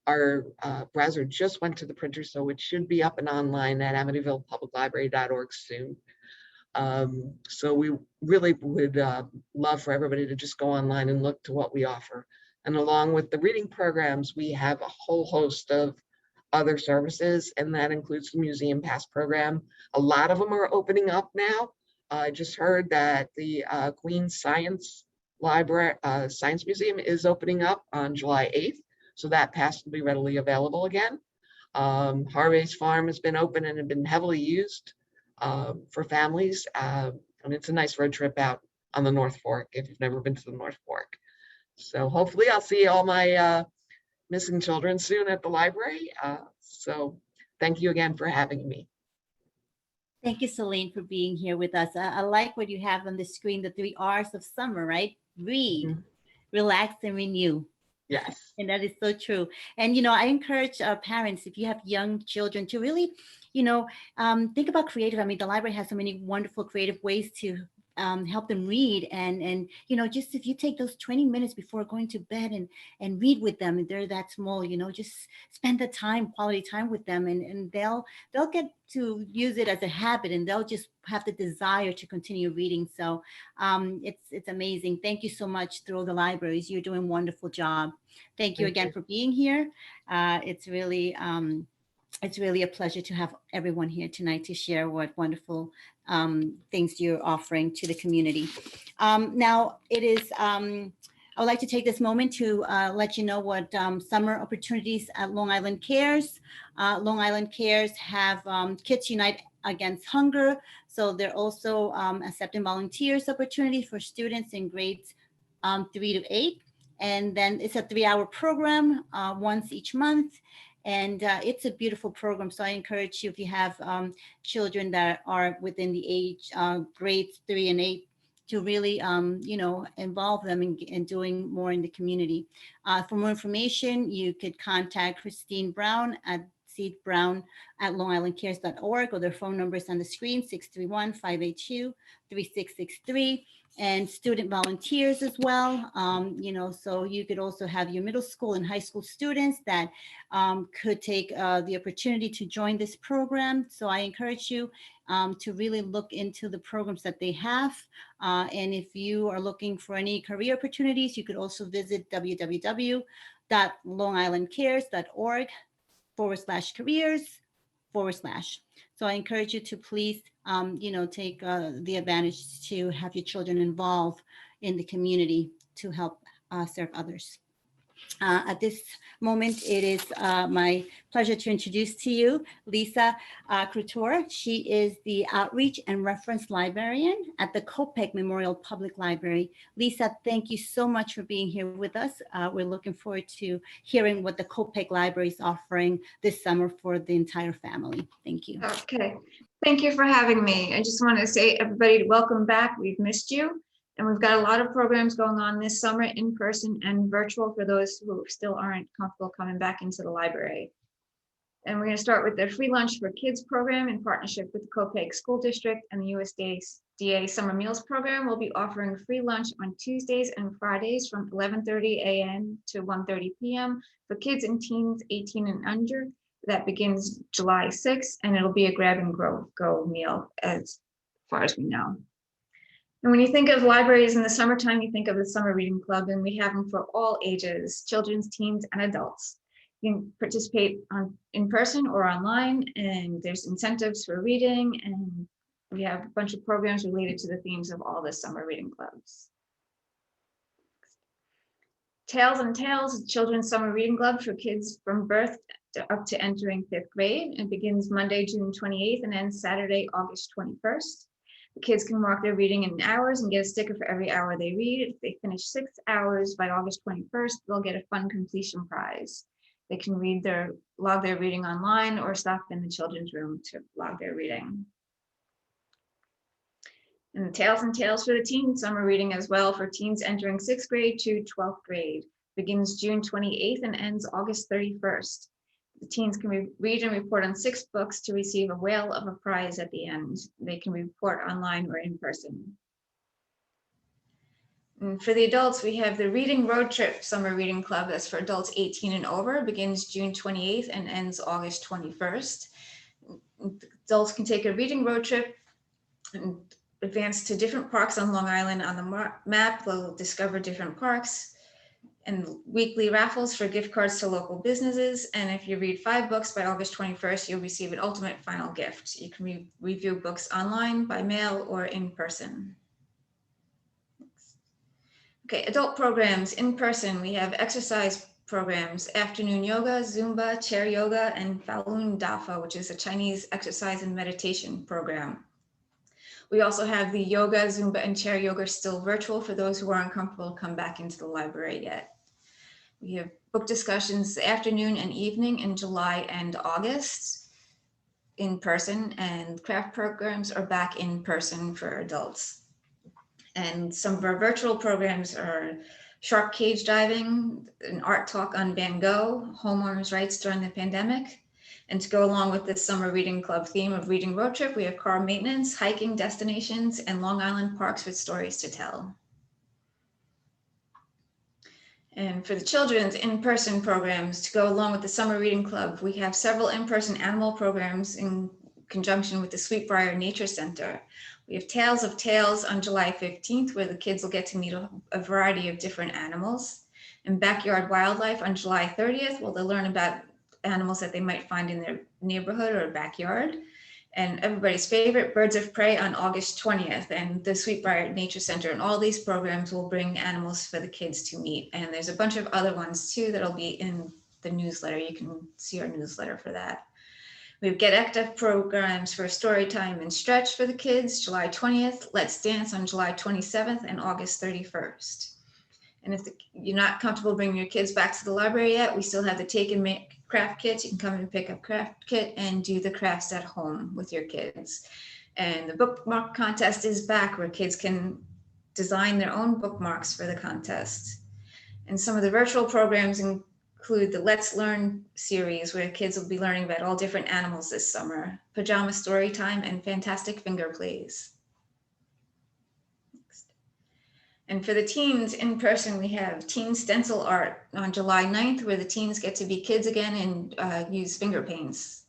Our browser just went to the printer, so it should be up and online at amityvillepubliclibrary.org soon. So we really would love for everybody to just go online and look to what we offer. And along with the reading programs, we have a whole host of other services, and that includes the Museum Pass program. A lot of them are opening up now. I just heard that the Queens Science Library, Science Museum is opening up on July 8th. So that pass will be readily available again. Harvey's Farm has been open and have been heavily used for families. And it's a nice road trip out on the North Fork if you've never been to the North Fork. So hopefully I'll see all my missing children soon at the library. So thank you again for having me. Thank you, Celine, for being here with us. I like what you have on the screen, the 3 R's of summer, right? Read, relax, and renew. Yes. And that is so true. And, I encourage parents, if you have young children, to really, think about creative. I mean, the library has so many wonderful creative ways to help them read. And just if you take those 20 minutes before going to bed and read with them, and they're that small, just spend the time, quality time with them, and they'll get to use it as a habit, and they'll just have the desire to continue reading. So it's amazing. Thank you so much through the libraries. You're doing a wonderful job. Thank you again for being here. It's really a pleasure to have everyone here tonight to share what wonderful things you're offering to the community. Now, it is, I would like to take this moment to let you know what summer opportunities at Long Island Cares. Long Island Cares have Kids Unite Against Hunger. So they're also accepting volunteers opportunity for students in grades 3 to 8. And then it's a 3-hour program once each month. And it's a beautiful program. So I encourage you, if you have children that are within the age grades 3 and 8, to really, involve them in doing more in the community. For more information, you could contact Christine Brown at seedbrown@longislandcares.org, or their phone numbers on the screen, 631-582-3663. And student volunteers as well. So you could also have your middle school and high school students that could take the opportunity to join this program. So I encourage you to really look into the programs that they have. And if you are looking for any career opportunities, you could also visit www.longislandcares.org/careers/. So I encourage you to please, take the advantage to have your children involved in the community to help serve others. At this moment, it is my pleasure to introduce to you Lisa Krutor. She is the Outreach and Reference Librarian at the Kopek Memorial Public Library. Lisa, thank you so much for being here with us. We're looking forward to hearing what the Kopek Library is offering this summer for the entire family. Thank you. Okay, thank you for having me. I just want to say, everybody, welcome back. We've missed you. And we've got a lot of programs going on this summer, in person and virtual, for those who still aren't comfortable coming back into the library. And we're going to start with the Free Lunch for Kids program in partnership with the Kopek School District and the USDA Summer Meals Program. We'll be offering free lunch on Tuesdays and Fridays from 11:30 a.m. to 1:30 p.m. for kids and teens 18 and under. That begins July 6th, and it'll be a grab and go meal as far as we know. And when you think of libraries in the summertime, you think of the Summer Reading Club, and we have them for all ages, children's, teens, and adults. You can participate in person or online, and there's incentives for reading, and we have a bunch of programs related to the themes of all the Summer Reading Clubs. Tales and Tales, Children's Summer Reading Club for kids from birth up to entering 5th grade. It begins Monday, June 28th, and ends Saturday, August 21st. The kids can mark their reading in hours and get a sticker for every hour they read. If they finish 6 hours by August 21st, they'll get a fun completion prize. They can log their reading online or stop in the children's room to log their reading. And the Tales and Tales for the Teens Summer Reading as well for teens entering 6th grade to 12th grade. Begins June 28th and ends August 31st. The teens can read and report on 6 books to receive a whale of a prize at the end. They can report online or in person. And for the adults, we have the Reading Road Trip Summer Reading Club. That's for adults 18 and over. Begins June 28th and ends August 21st. Adults can take a reading road trip and advance to different parks on Long Island on the map. They'll discover different parks. And weekly raffles for gift cards to local businesses. And if you read 5 books by August 21st, you'll receive an ultimate final gift. You can review books online, by mail, or in person. Okay, adult programs in person. We have exercise programs, afternoon yoga, Zumba, chair yoga, and Falun Dafa, which is a Chinese exercise and meditation program. We also have the yoga, Zumba, and chair yoga still virtual for those who aren't comfortable to come back into the library yet. We have book discussions afternoon and evening in July and August in person, and craft programs are back in person for adults. And some of our virtual programs are shark cage diving, an art talk on Van Gogh, homeowners' rights during the pandemic. And to go along with this Summer Reading Club theme of Reading Road Trip, we have car maintenance, hiking destinations, and Long Island parks with stories to tell. And for the children's in-person programs, to go along with the Summer Reading Club, we have several in-person animal programs in conjunction with the Sweetbriar Nature Center. We have Tales of Tales on July 15th, where the kids will get to meet a variety of different animals. And Backyard Wildlife on July 30th, where they'll learn about animals that they might find in their neighborhood or backyard. And everybody's favorite, Birds of Prey on August 20th, and the Sweetbriar Nature Center. And all these programs will bring animals for the kids to meet. And there's a bunch of other ones too that'll be in the newsletter. You can see our newsletter for that. We have Get Active programs for Story Time and Stretch for the kids, July 20th, Let's Dance on July 27th and August 31st. And if you're not comfortable bringing your kids back to the library yet, we still have the Take and Make craft kits. You can come and pick up craft kit and do the crafts at home with your kids. And the bookmark contest is back, where kids can design their own bookmarks for the contest. And some of the virtual programs include the Let's Learn series, where kids will be learning about all different animals this summer, Pajama Story Time, and Fantastic Finger Plays. And for the teens in person, we have Teen Stencil Art on July 9th, where the teens get to be kids again and use finger paints.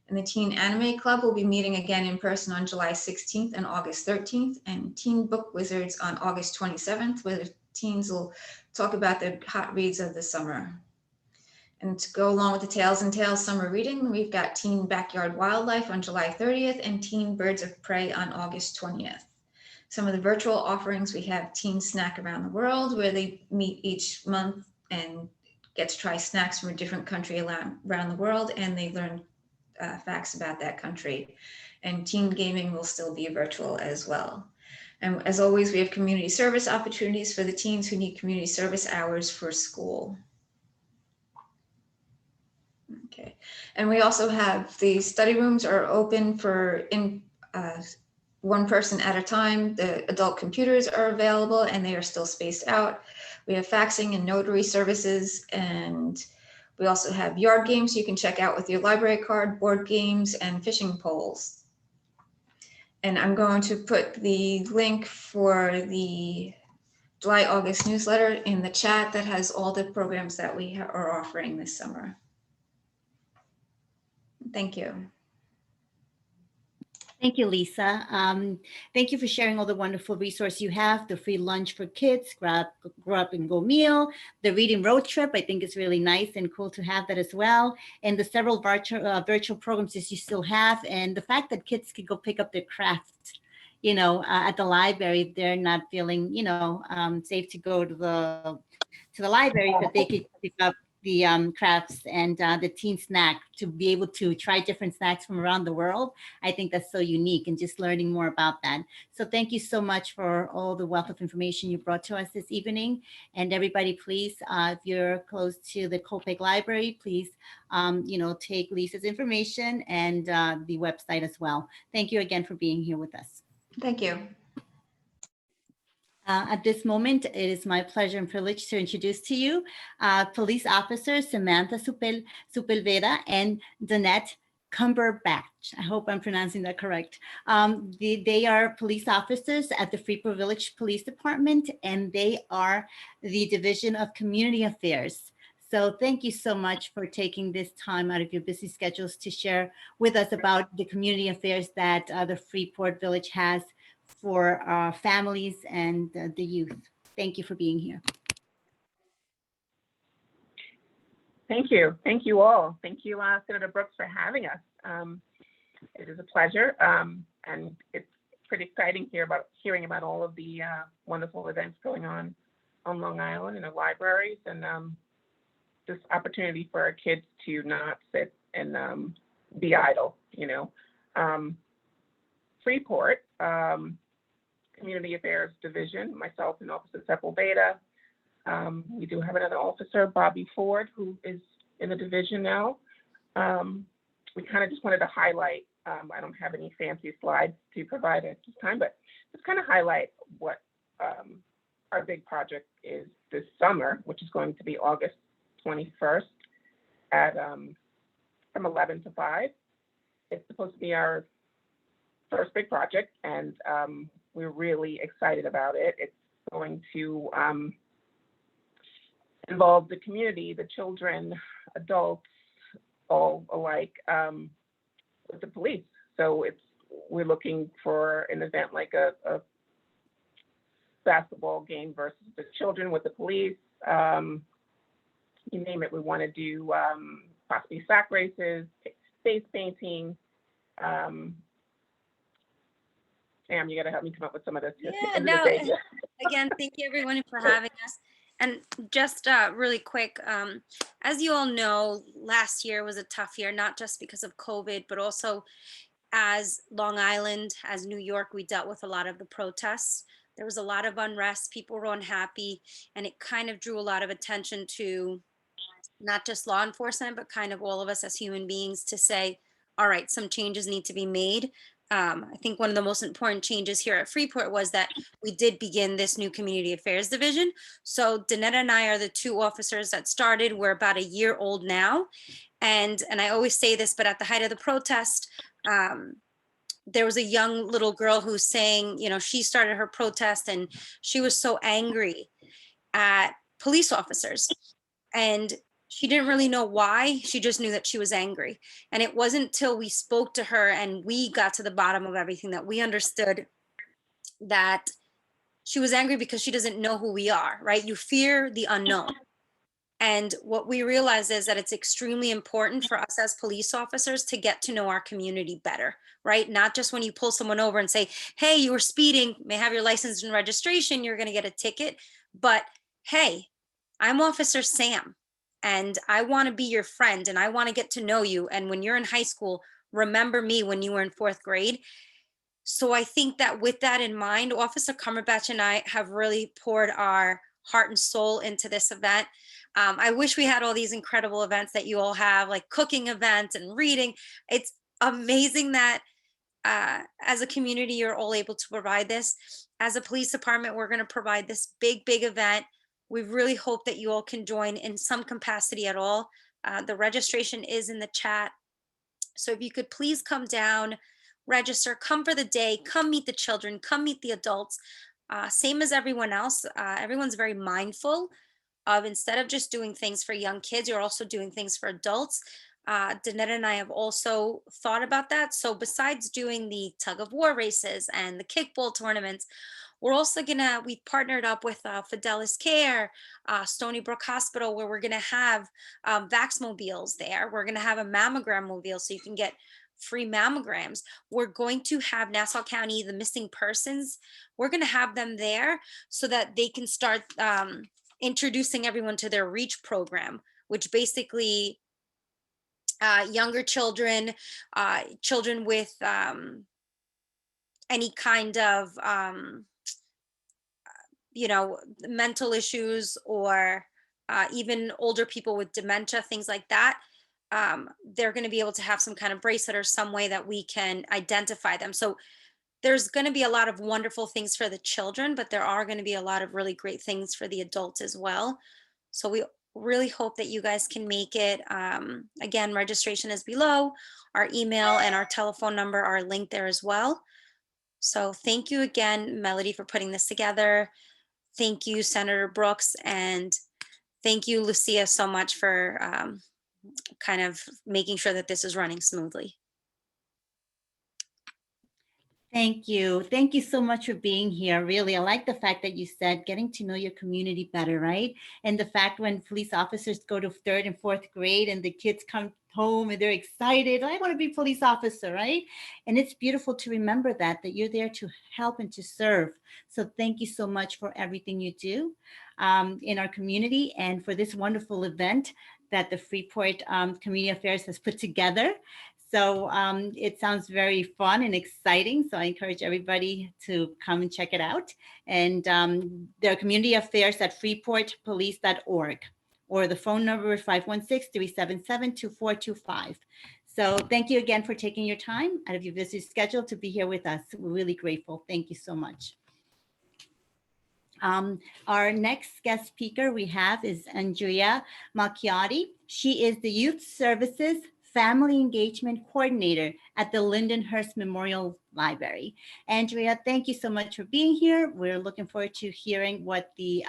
And the Teen Anime Club will be meeting again in person on July 16th and August 13th, and Teen Book Wizards on August 27th, where the teens will talk about their hot reads of the summer. And to go along with the Tales and Tales summer reading, we've got Teen Backyard Wildlife on July 30th and Teen Birds of Prey on August 20th. Some of the virtual offerings, we have Teen Snack Around the World, where they meet each month and get to try snacks from a different country around the world, and they learn facts about that country. And teen gaming will still be virtual as well. And as always, we have community service opportunities for the teens who need community service hours for school. Okay, and we also have the study rooms are open for one person at a time. The adult computers are available and they are still spaced out. We have faxing and notary services, and we also have yard games you can check out with your library card, board games, and fishing poles. And I'm going to put the link for the July-August newsletter in the chat that has all the programs that we are offering this summer. Thank you. Thank you, Lisa. Thank you for sharing all the wonderful resources you have, the free lunch for kids, grab up and go meal, the reading road trip. I think it's really nice and cool to have that as well. And the several virtual programs that you still have. And the fact that kids can go pick up their crafts, at the library, they're not feeling, safe to go to the library, but they could pick up the crafts and the teen snack to be able to try different snacks from around the world. I think that's so unique, and just learning more about that. So thank you so much for all the wealth of information you brought to us this evening. And everybody, please, if you're close to the Copic Library, please, take Lisa's information and the website as well. Thank you again for being here with us. Thank you. At this moment, it is my pleasure and privilege to introduce to you police officers Samantha Sepulveda and Danette Cumberbatch. I hope I'm pronouncing that correct. They are police officers at the Freeport Village Police Department, and they are the Division of Community Affairs. So thank you so much for taking this time out of your busy schedules to share with us about the community affairs that the Freeport Village has for families and the youth. Thank you for being here. Thank you. Thank you all. Thank you, Senator Brooks, for having us. It is a pleasure, and it's pretty exciting hearing about all of the wonderful events going on Long Island in the libraries, and this opportunity for our kids to not sit and be idle. Freeport Community Affairs Division, myself and Officer Sepulveda. We do have another officer, Bobby Ford, who is in the division now. We kind of just wanted to highlight, I don't have any fancy slides to provide at this time, but just kind of highlight what our big project is this summer, which is going to be August 21st at from 11 to 5. It's supposed to be our first big project, and we're really excited about it. It's going to involve the community, the children, adults, all alike, with the police. So we're looking for an event like a basketball game versus the children with the police. You name it, we want to do possibly sack races, face painting. Sam, you got to help me come up with some of this. Yeah, no, again, thank you everyone for having us. And just really quick, as you all know, last year was a tough year, not just because of COVID, but also as Long Island, as New York, we dealt with a lot of the protests. There was a lot of unrest, people were unhappy, and it kind of drew a lot of attention to not just law enforcement, but kind of all of us as human beings to say, all right, some changes need to be made. I think one of the most important changes here at Freeport was that we did begin this new community affairs division. So Danette and I are the two officers that started. We're about a year old now. And I always say this, but at the height of the protest, there was a young little girl who's saying, she started her protest and she was so angry at police officers. And she didn't really know why. She just knew that she was angry. And it wasn't till we spoke to her and we got to the bottom of everything that we understood that she was angry because she doesn't know who we are, right? You fear the unknown. And what we realize is that it's extremely important for us as police officers to get to know our community better, right? Not just when you pull someone over and say, hey, you were speeding, may have your license and registration, you're going to get a ticket. But hey, I'm Officer Sam. and I want to be your friend and I want to get to know you. And when you're in high school, remember me when you were in 4th grade. So I think that with that in mind, Officer Cumberbatch and I have really poured our heart and soul into this event. I wish we had all these incredible events that you all have, like cooking events and reading. It's amazing that as a community, you're all able to provide this. As a police department, we're going to provide this big event. We really hope that you all can join in some capacity at all. The registration is in the chat. So if you could please come down, register, come for the day, come meet the children, come meet the adults. Same as everyone else, everyone's very mindful of, instead of just doing things for young kids, you're also doing things for adults. Danette and I have also thought about that. So besides doing the tug of war races and the kickball tournaments, we're also we partnered up with Fidelis Care, Stony Brook Hospital, where we're gonna have Vaxmobiles there. We're gonna have a mammogram mobile so you can get free mammograms. We're going to have Nassau County, the missing persons, we're gonna have them there so that they can start introducing everyone to their REACH program, which basically younger children, children with any kind of mental issues, or even older people with dementia, things like that. They're going to be able to have some kind of bracelet or some way that we can identify them. So there's going to be a lot of wonderful things for the children, but there are going to be a lot of really great things for the adults as well. So we really hope that you guys can make it. Again, registration is below. Our email and our telephone number are linked there as well. So thank you again, Melody, for putting this together. Thank you, Senator Brooks, and thank you, Lucia, so much for kind of making sure that this is running smoothly. Thank you. Thank you so much for being here. Really, I like the fact that you said getting to know your community better, right? And the fact when police officers go to 3rd and 4th grade and the kids come home and they're excited, I want to be a police officer, right? And it's beautiful to remember that you're there to help and to serve. So thank you so much for everything you do in our community and for this wonderful event that the Freeport Community Affairs has put together. So it sounds very fun and exciting. So I encourage everybody to come and check it out. And there are community affairs at freeportpolice.org, or the phone number is 516-377-2425. So thank you again for taking your time out of your busy schedule to be here with us. We're really grateful. Thank you so much. Our next guest speaker we have is Andrea Macchiotti. She is the Youth Services Family Engagement Coordinator at the Lindenhurst Memorial Library. Andrea, thank you so much for being here. We're looking forward to hearing what the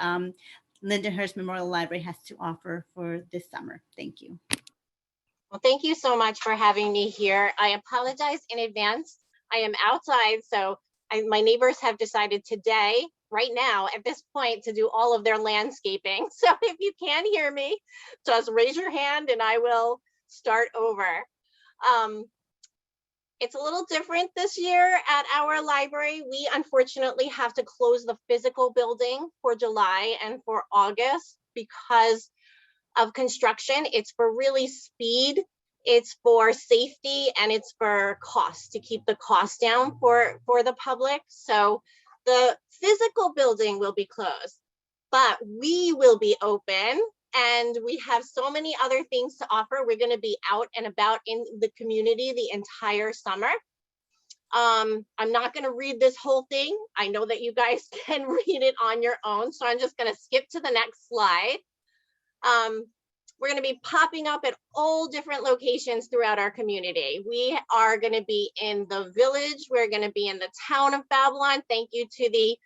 Lindenhurst Memorial Library has to offer for this summer. Thank you. Well, thank you so much for having me here. I apologize in advance. I am outside, so my neighbors have decided today, right now, at this point, to do all of their landscaping. So if you can hear me, just raise your hand and I will start over. It's a little different this year at our library. We unfortunately have to close the physical building for July and for August because of construction. It's for really speed, it's for safety, and it's for cost, to keep the cost down for the public. So the physical building will be closed, but we will be open. And we have so many other things to offer. We're going to be out and about in the community the entire summer. I'm not going to read this whole thing. I know that you guys can read it on your own, so I'm just going to skip to the next slide. We're going to be popping up at all different locations throughout our community. We are going to be in the village. We're going to be in the town of Babylon. Thank you to the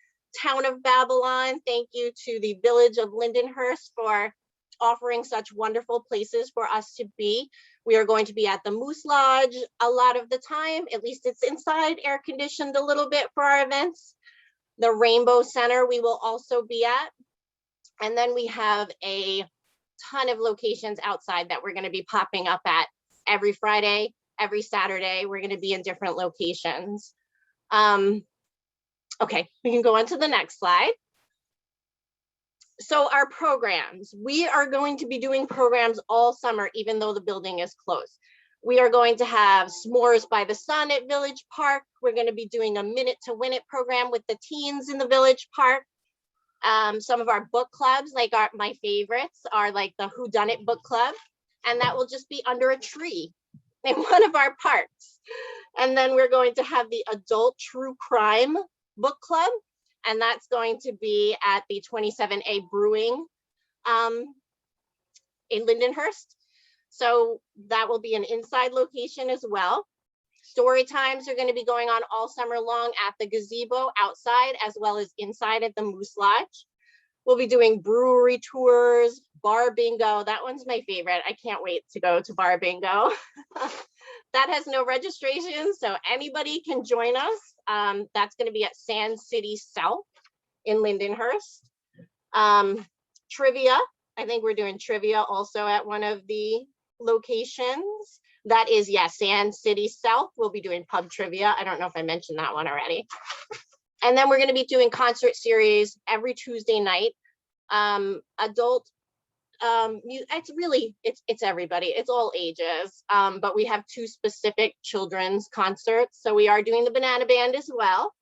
town of Babylon. Thank you to the village of Lindenhurst for offering such wonderful places for us to be. We are going to be at the Moose Lodge a lot of the time, at least it's inside, air conditioned a little bit for our events. The Rainbow Center we will also be at. And then we have a ton of locations outside that we're going to be popping up at every Friday, every Saturday. We're going to be in different locations. Okay, we can go on to the next slide. So our programs, we are going to be doing programs all summer, even though the building is closed. We are going to have s'mores by the sun at Village Park. We're going to be doing a Minute to Win It program with the teens in the Village Park. Some of our book clubs, like my favorites are like the Who Done It book club, and that will just be under a tree in one of our parks. And then we're going to have the adult true crime book club, and that's going to be at the 27A Brewing in Lindenhurst. So that will be an inside location as well. Story times are going to be going on all summer long at the gazebo outside, as well as inside at the Moose Lodge. We'll be doing brewery tours, bar bingo. That one's my favorite. I can't wait to go to bar bingo. That has no registration, so anybody can join us. That's going to be at Sand City South in Lindenhurst. Trivia. I think we're doing trivia also at one of the locations. That is, yes, Sand City South. We'll be doing pub trivia. I don't know if I mentioned that one already. And then we're going to be doing concert series every Tuesday night. Adult, it's everybody. It's all ages. But we have 2 specific children's concerts. So we are doing the Banana Band as well.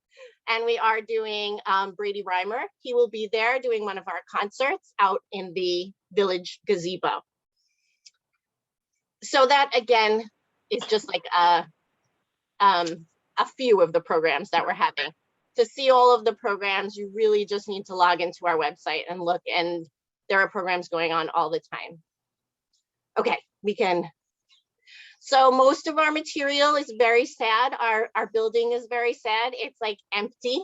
And we are doing Brady Reimer. He will be there doing one of our concerts out in the Village gazebo. So that again is just like a few of the programs that we're having. To see all of the programs, you really just need to log into our website and look, and there are programs going on all the time. Okay, we can. So most of our material is very sad. Our building is very sad. It's like empty.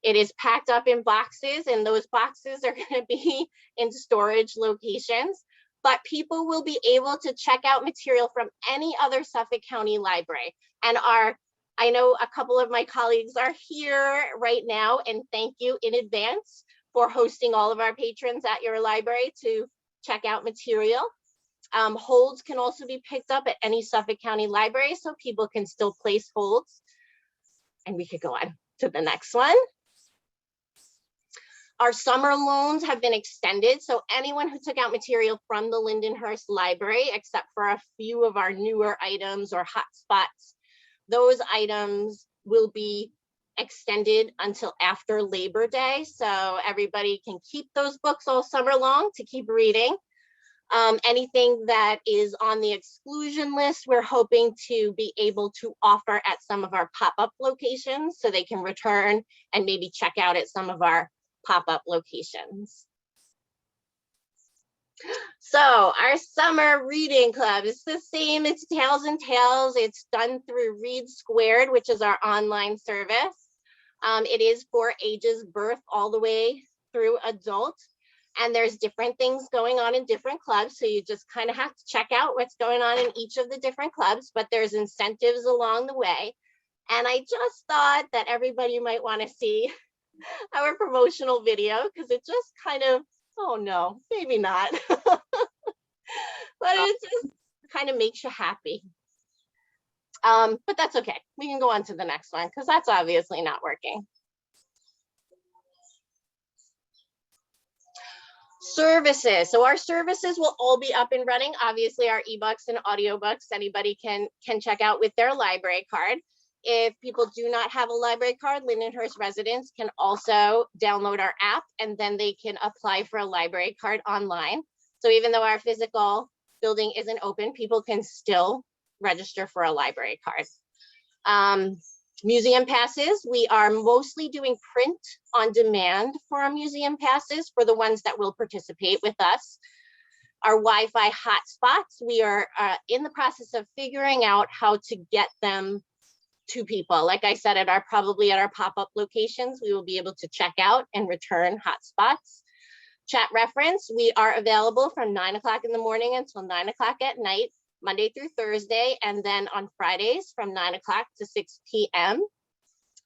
It is packed up in boxes, and those boxes are going to be in storage locations. But people will be able to check out material from any other Suffolk County library. And I know a couple of my colleagues are here right now, and thank you in advance for hosting all of our patrons at your library to check out material. Holds can also be picked up at any Suffolk County library, so people can still place holds. And we could go on to the next one. Our summer loans have been extended, so anyone who took out material from the Lindenhurst Library, except for a few of our newer items or hotspots, those items will be extended until after Labor Day. So everybody can keep those books all summer long to keep reading. Anything that is on the exclusion list, we're hoping to be able to offer at some of our pop-up locations so they can return and maybe check out at some of our pop-up locations. So our summer reading club is the same. It's Tales and Tales. It's done through Read Squared, which is our online service. It is for ages birth all the way through adult. And there's different things going on in different clubs. So you just kind of have to check out what's going on in each of the different clubs, but there's incentives along the way. And I just thought that everybody might want to see our promotional video, because it just kind of, oh no, maybe not. But it just kind of makes you happy. But that's okay. We can go on to the next one because that's obviously not working. Services. So our services will all be up and running. Obviously, our ebooks and audiobooks, anybody can check out with their library card. If people do not have a library card, Lindenhurst residents can also download our app, and then they can apply for a library card online. So even though our physical building isn't open, people can still register for a library card. Museum passes, we are mostly doing print on demand for our museum passes for the ones that will participate with us. Our Wi-Fi hotspots, we are in the process of figuring out how to get them to people. Like I said, probably at our pop-up locations, we will be able to check out and return hotspots. Chat reference, we are available from 9 o'clock in the morning until 9 o'clock at night, Monday through Thursday, and then on Fridays from 9 o'clock to 6 p.m.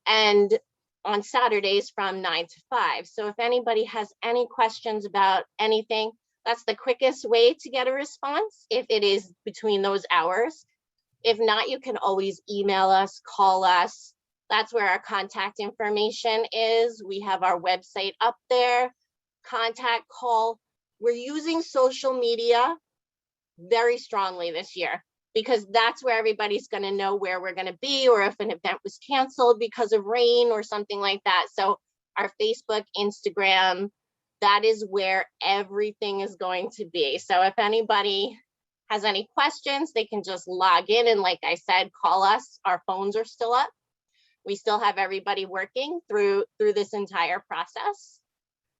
and on Saturdays from 9 to 5. So if anybody has any questions about anything, that's the quickest way to get a response if it is between those hours. If not, you can always email us, call us. That's where our contact information is. We have our website up there. contact, call. We're using social media very strongly this year because that's where everybody's going to know where we're going to be, or if an event was canceled because of rain or something like that. So our Facebook, Instagram, that is where everything is going to be. So if anybody has any questions, they can just log in, and like I said, call us. Our phones are still up. We still have everybody working through this entire process.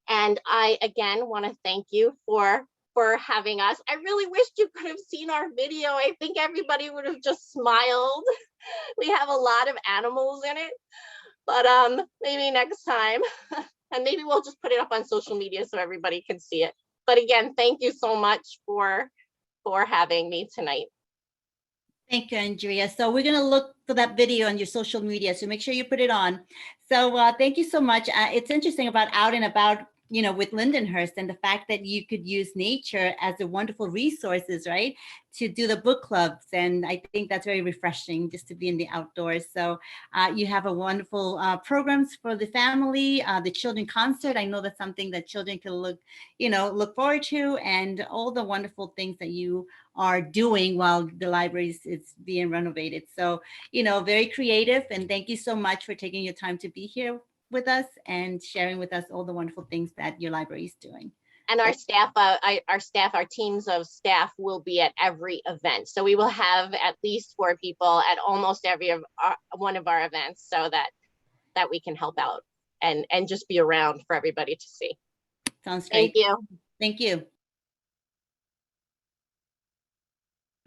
And I, again, want to thank you for having us. I really wish you could have seen our video. I think everybody would have just smiled. We have a lot of animals in it, but maybe next time. And maybe we'll just put it up on social media so everybody can see it. But again, thank you so much for having me tonight. Thank you, Andrea. So we're going to look for that video on your social media. So make sure you put it on. So thank you so much. It's interesting about Out and About, you know, with Lindenhurst, and the fact that you could use nature as a wonderful resources, right, to do the book clubs. And I think that's very refreshing just to be in the outdoors. So you have a wonderful programs for the family, the children concert. I know that's something that children can look forward to, and all the wonderful things that you are doing while the library is being renovated. So, you know, very creative. And thank you so much for taking your time to be here with us and sharing with us all the wonderful things that your library is doing. And our staff, our teams of staff will be at every event. So we will have at least 4 people at almost every one of our events, so that we can help out and just be around for everybody to see. Sounds great. Thank you. Thank you.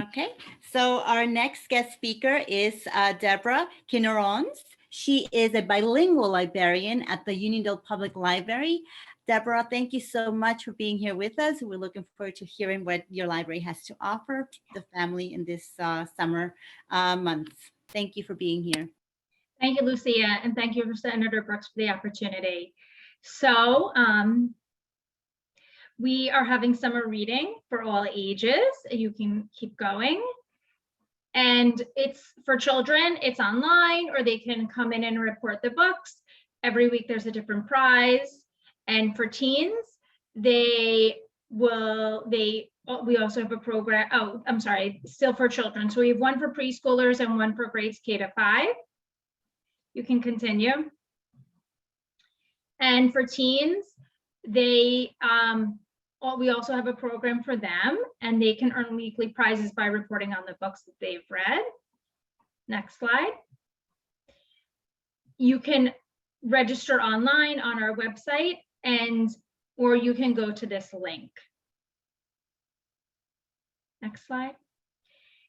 Okay, so our next guest speaker is Deborah Kinorons. She is a bilingual librarian at the Uniondale Public Library. Deborah, thank you so much for being here with us. We're looking forward to hearing what your library has to offer the family in this summer months. Thank you for being here. Thank you, Lucia, and thank you, Senator Brooks, for the opportunity. So we are having summer reading for all ages. You can keep going. And it's for children, it's online, or they can come in and report the books. Every week there's a different prize. And for teens, we also have a program, still for children. So we have one for preschoolers and one for grades K to 5. You can continue. And for teens, we also have a program for them, and they can earn weekly prizes by reporting on the books that they've read. Next slide. You can register online on our website, or you can go to this link. Next slide.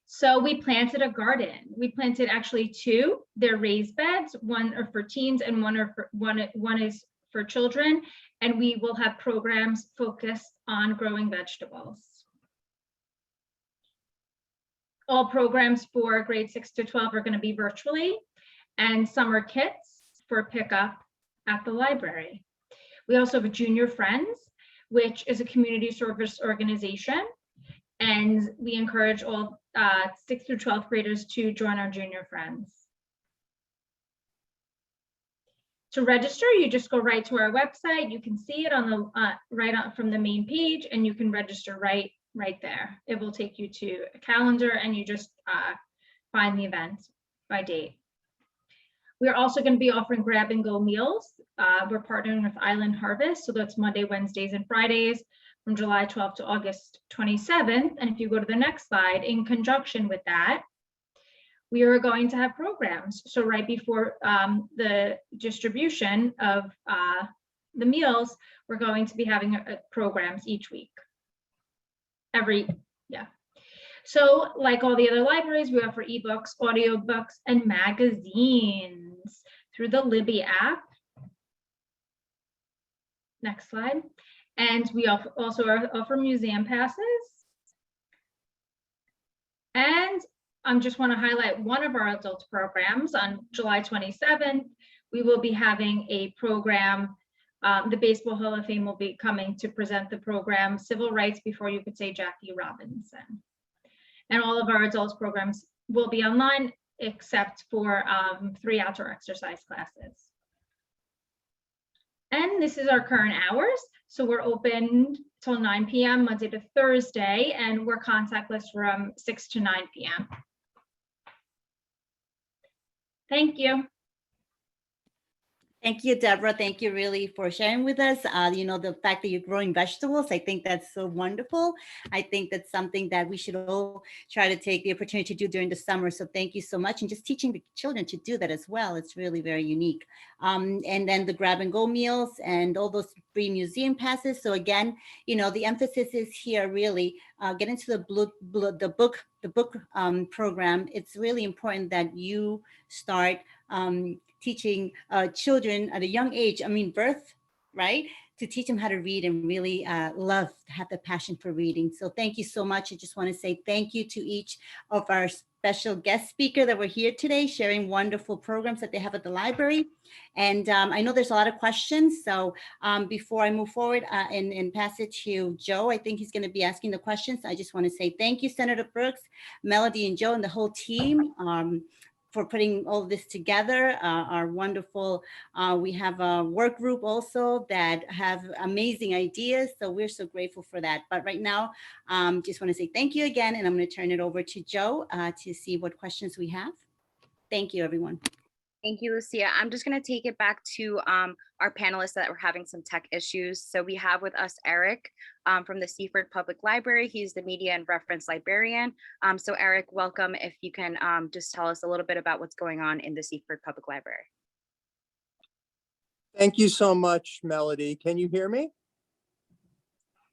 So we planted a garden. We planted actually 2. They're raised beds. One are for teens and one is for children. And we will have programs focused on growing vegetables. All programs for grades 6 to 12 are going to be virtually, and summer kits for pickup at the library. We also have a Junior Friends, which is a community service organization, and we encourage all 6th through 12th graders to join our Junior Friends. To register, you just go right to our website. You can see it on the from the main page, and you can register right there. It will take you to a calendar, and you just find the event by date. We're also going to be offering grab and go meals. We're partnering with Island Harvest, so that's Monday, Wednesdays, and Fridays from July 12th to August 27th. And if you go to the next slide, in conjunction with that, we are going to have programs. So right before the distribution of the meals, we're going to be having programs each week. So like all the other libraries, we offer ebooks, audiobooks, and magazines through the Libby app. Next slide. And we also offer museum passes. And I just want to highlight one of our adult programs. On July 27th, we will be having a program. The Baseball Hall of Fame will be coming to present the program, Civil Rights Before You Could Say Jackie Robinson. And all of our adults programs will be online, except for 3 outdoor exercise classes. And this is our current hours. So we're open till 9 p.m. Monday to Thursday, and we're contactless from 6 to 9 p.m. Thank you. Thank you, Deborah. Thank you really for sharing with us. The fact that you're growing vegetables, I think that's so wonderful. I think that's something that we should all try to take the opportunity to do during the summer. So thank you so much. And just teaching the children to do that as well. It's really very unique. And then the grab and go meals and all those free museum passes. So again, the emphasis is here really get into the book program. It's really important that you start teaching children at a young age, birth, right? To teach them how to read and really have the passion for reading. So thank you so much. I just want to say thank you to each of our special guest speaker that were here today, sharing wonderful programs that they have at the library. And I know there's a lot of questions. So before I move forward and pass it to Joe, I think he's going to be asking the questions. I just want to say thank you, Senator Brooks, Melody, and Joe, and the whole team. For putting all this together, our wonderful, we have a work group also that have amazing ideas. So we're so grateful for that. But right now, just want to say thank you again, and I'm going to turn it over to Joe to see what questions we have. Thank you, everyone. Thank you, Lucia. I'm just going to take it back to our panelists that were having some tech issues. So we have with us Eric from the Seaford Public Library. He's the media and reference librarian. So Eric, welcome. If you can just tell us a little bit about what's going on in the Seaford Public Library. Thank you so much, Melody. Can you hear me?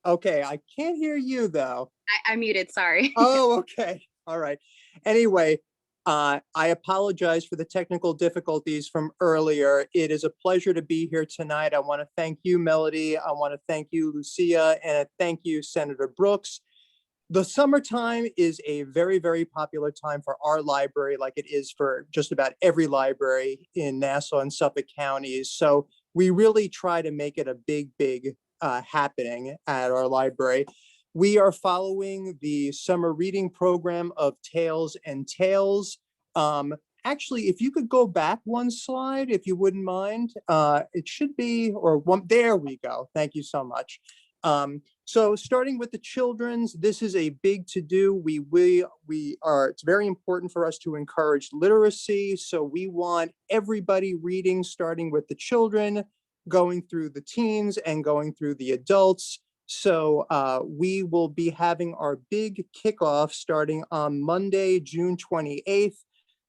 Okay, I can't hear you though. I muted, sorry. Oh, okay. All right. Anyway, I apologize for the technical difficulties from earlier. It is a pleasure to be here tonight. I want to thank you, Melody. I want to thank you, Lucia, and thank you, Senator Brooks. The summertime is a very, very popular time for our library, like it is for just about every library in Nassau and Suffolk counties. So we really try to make it a big happening at our library. We are following the summer reading program of Tales and Tales. Actually, if you could go back one slide, if you wouldn't mind, it should be, or one, there we go. Thank you so much. So starting with the children's, this is a big to-do. It's very important for us to encourage literacy. So we want everybody reading, starting with the children, going through the teens and going through the adults. So we will be having our big kickoff starting on Monday, June 28th.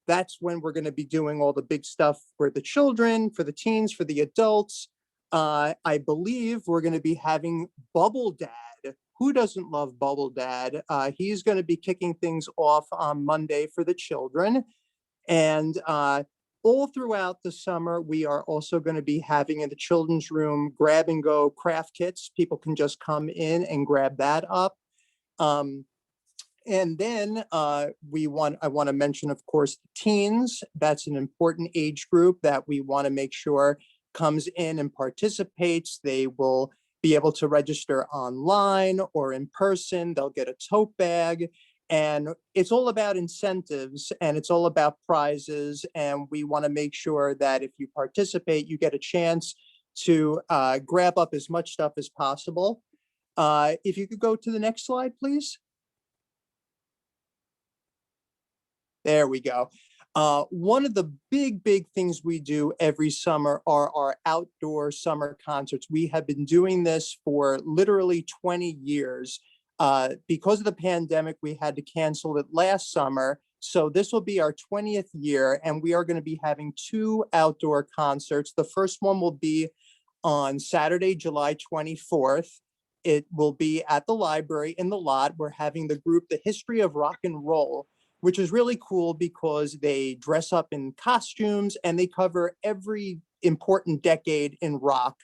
That's when we're going to be doing all the big stuff for the children, for the teens, for the adults. I believe we're going to be having Bubble Dad. Who doesn't love Bubble Dad? He's going to be kicking things off on Monday for the children. And all throughout the summer, we are also going to be having in the children's room grab and go craft kits. People can just come in and grab that up. And then I want to mention, of course, teens. That's an important age group that we want to make sure comes in and participates. They will be able to register online or in person. They'll get a tote bag. And it's all about incentives and it's all about prizes. And we want to make sure that if you participate, you get a chance to grab up as much stuff as possible. If you could go to the next slide, please. There we go. One of the big things we do every summer are our outdoor summer concerts. We have been doing this for literally 20 years. Because of the pandemic, we had to cancel it last summer. So this will be our 20th year, and we are going to be having 2 outdoor concerts. The first one will be on Saturday, July 24th. It will be at the library in the lot. We're having the group The History of Rock and Roll, which is really cool because they dress up in costumes and they cover every important decade in rock.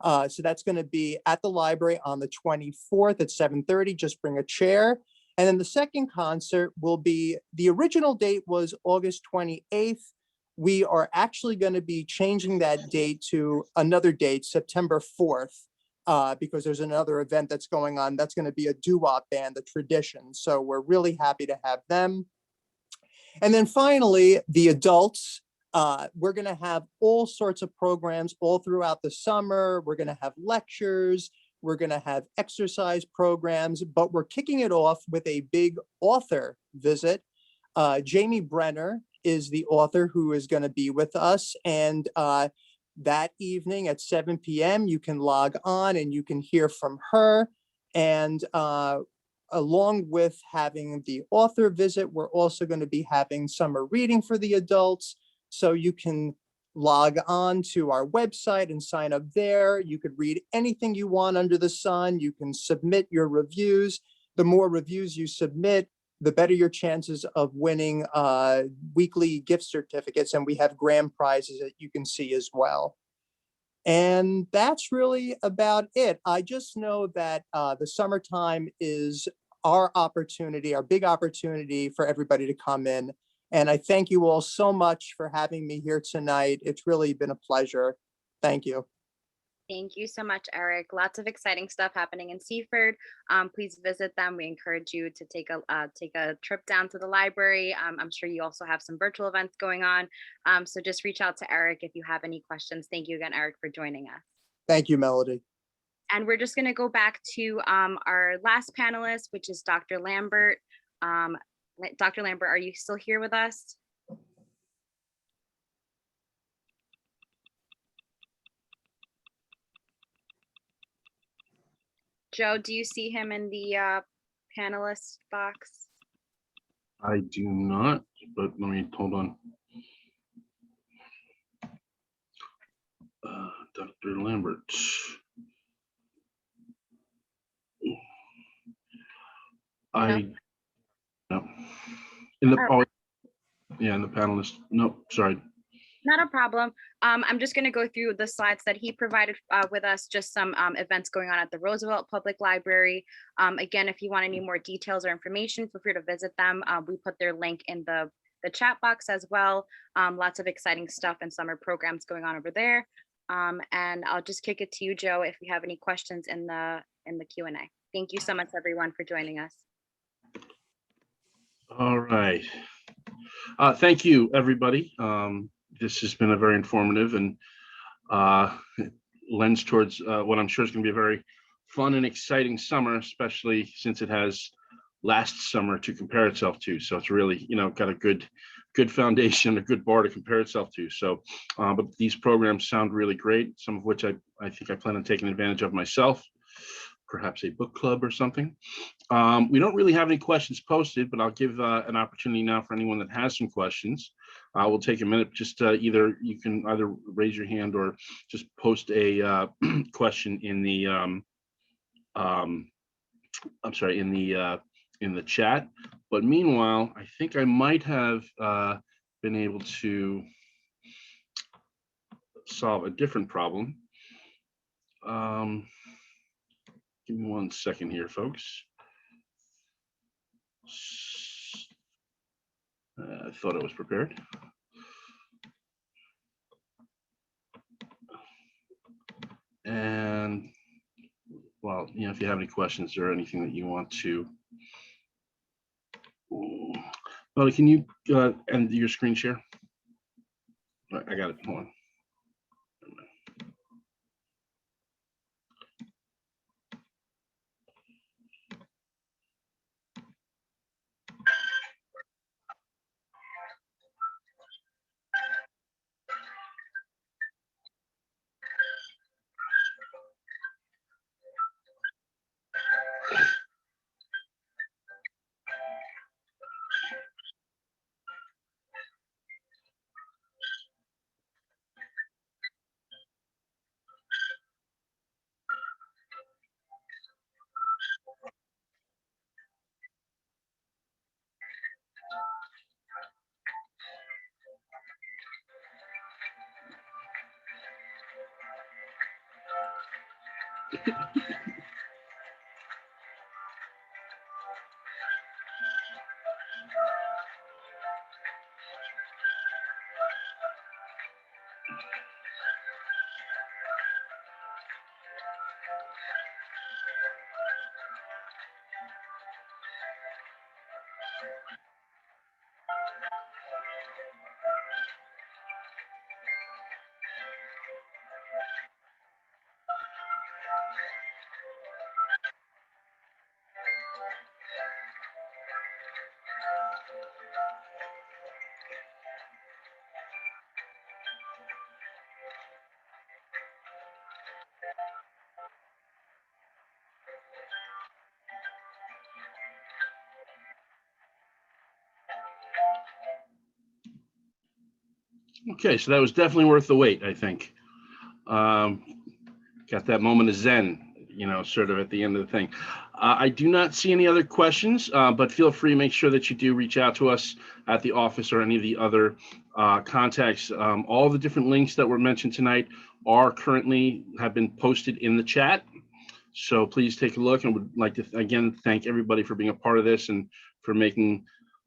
So that's going to be at the library on the 24th at 7:30. Just bring a chair. And then the second concert will be, the original date was August 28th. We are actually going to be changing that date to another date, September 4th, because there's another event that's going on. That's going to be a doo-wop band, The Tradition. So we're really happy to have them. And then finally, the adults. We're going to have all sorts of programs all throughout the summer. We're going to have lectures. We're going to have exercise programs, but we're kicking it off with a big author visit. Jamie Brenner is the author who is going to be with us. And that evening at 7 p.m., you can log on and you can hear from her. And along with having the author visit, we're also going to be having summer reading for the adults. So you can log on to our website and sign up there. You could read anything you want under the sun. You can submit your reviews. The more reviews you submit, the better your chances of winning weekly gift certificates. And we have grand prizes that you can see as well. And that's really about it. I just know that the summertime is our opportunity, our big opportunity for everybody to come in. And I thank you all so much for having me here tonight. It's really been a pleasure. Thank you. Thank you so much, Eric. Lots of exciting stuff happening in Seaford. Please visit them. We encourage you to take a trip down to the library. I'm sure you also have some virtual events going on. So just reach out to Eric if you have any questions. Thank you again, Eric, for joining us. Thank you, Melody. And we're just going to go back to our last panelist, which is Dr. Lambert. Dr. Lambert, are you still here with us? Joe, do you see him in the panelist box? I do not, but let me hold on. Dr. Lambert. No. In the in the panelist. No, sorry. Not a problem. I'm just going to go through the slides that he provided with us, just some events going on at the Roosevelt Public Library. Again, if you want any more details or information, feel free to visit them. We put their link in the chat box as well. Lots of exciting stuff and summer programs going on over there. And I'll just kick it to you, Joe, if you have any questions in the Q&A. Thank you so much, everyone, for joining us. All right. Thank you, everybody. This has been a very informative and lends towards what I'm sure is going to be a very fun and exciting summer, especially since it has last summer to compare itself to. So it's really, got a good foundation, a good bar to compare itself to. So, but these programs sound really great, some of which I think I plan on taking advantage of myself, perhaps a book club or something. We don't really have any questions posted, but I'll give an opportunity now for anyone that has some questions. We'll take a minute, just you can either raise your hand or just post a question in the, in the chat. But meanwhile, I think I might have been able to solve a different problem. Give me 1 second here, folks. I thought I was prepared. And well, if you have any questions or anything that you want to, well, can you end your screen share? I got it. Hold on. Okay, so that was definitely worth the wait, I think. Got that moment of zen, sort of at the end of the thing. I do not see any other questions, but feel free to make sure that you do reach out to us at the office or any of the other contacts. All the different links that were mentioned tonight have been posted in the chat. So please take a look, and would like to again thank everybody for being a part of this and for making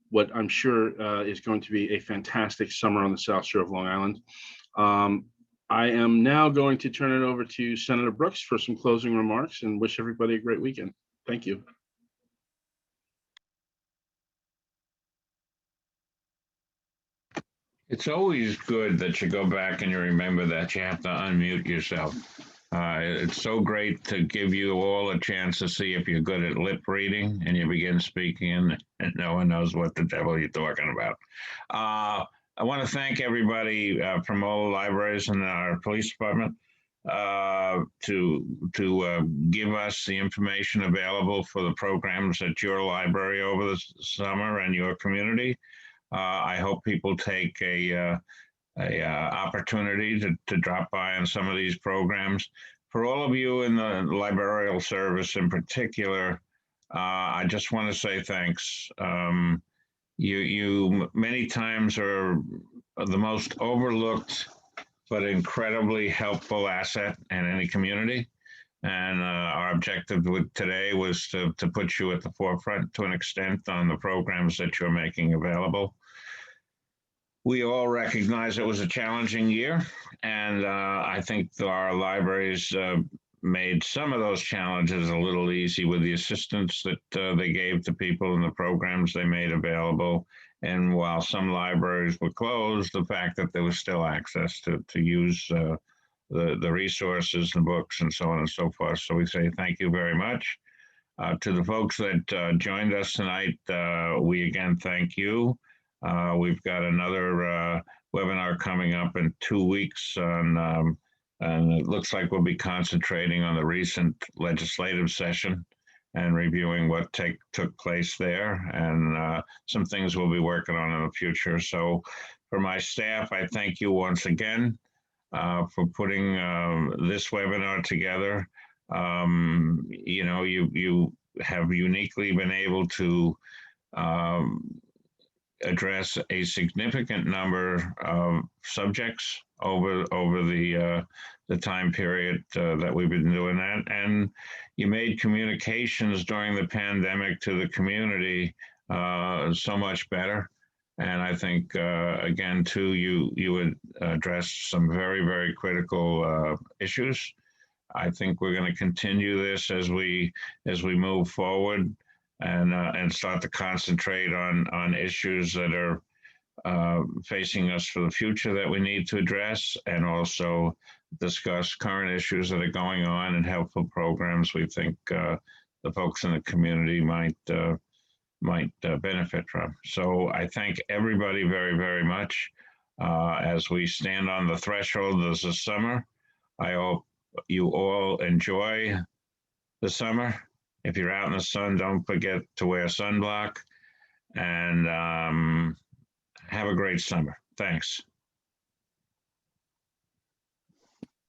what I'm sure is going to be a fantastic summer on the South Shore of Long Island. I am now going to turn it over to Senator Brooks for some closing remarks and wish everybody a great weekend. Thank you. It's always good that you go back and you remember that you have to unmute yourself. It's so great to give you all a chance to see if you're good at lip reading and you begin speaking and no one knows what the devil you're talking about. I want to thank everybody from all the libraries and our police department to give us the information available for the programs at your library over the summer and your community. I hope people take a opportunity to drop by on some of these programs. For all of you in the librarial service in particular, I just want to say thanks. You many times are the most overlooked but incredibly helpful asset in any community. And our objective with today was to put you at the forefront to an extent on the programs that you're making available. We all recognize it was a challenging year, and I think our libraries made some of those challenges a little easy with the assistance that they gave to people and the programs they made available. And while some libraries were closed, the fact that there was still access to use the resources and books and so on and so forth. So we say thank you very much. To the folks that joined us tonight, we again thank you. We've got another webinar coming up in 2 weeks on, and it looks like we'll be concentrating on the recent legislative session and reviewing what took place there and some things we'll be working on in the future. So for my staff, I thank you once again for putting this webinar together. You have uniquely been able to address a significant number of subjects over the time period that we've been doing that, and you made communications during the pandemic to the community so much better. And I think again too, you would address some very, very critical issues. I think we're going to continue this as we move forward and start to concentrate on issues that are facing us for the future that we need to address, and also discuss current issues that are going on and helpful programs we think the folks in the community might benefit from. So I thank everybody very, very much. As we stand on the threshold of the summer, I hope you all enjoy the summer. If you're out in the sun, don't forget to wear sunblock, and have a great summer. Thanks.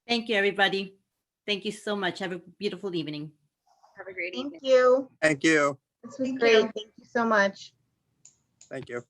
Thank you, everybody. Thank you so much. Have a beautiful evening. Have a great Thank evening. you. Thank you. This was great. Thank you so much. Thank you.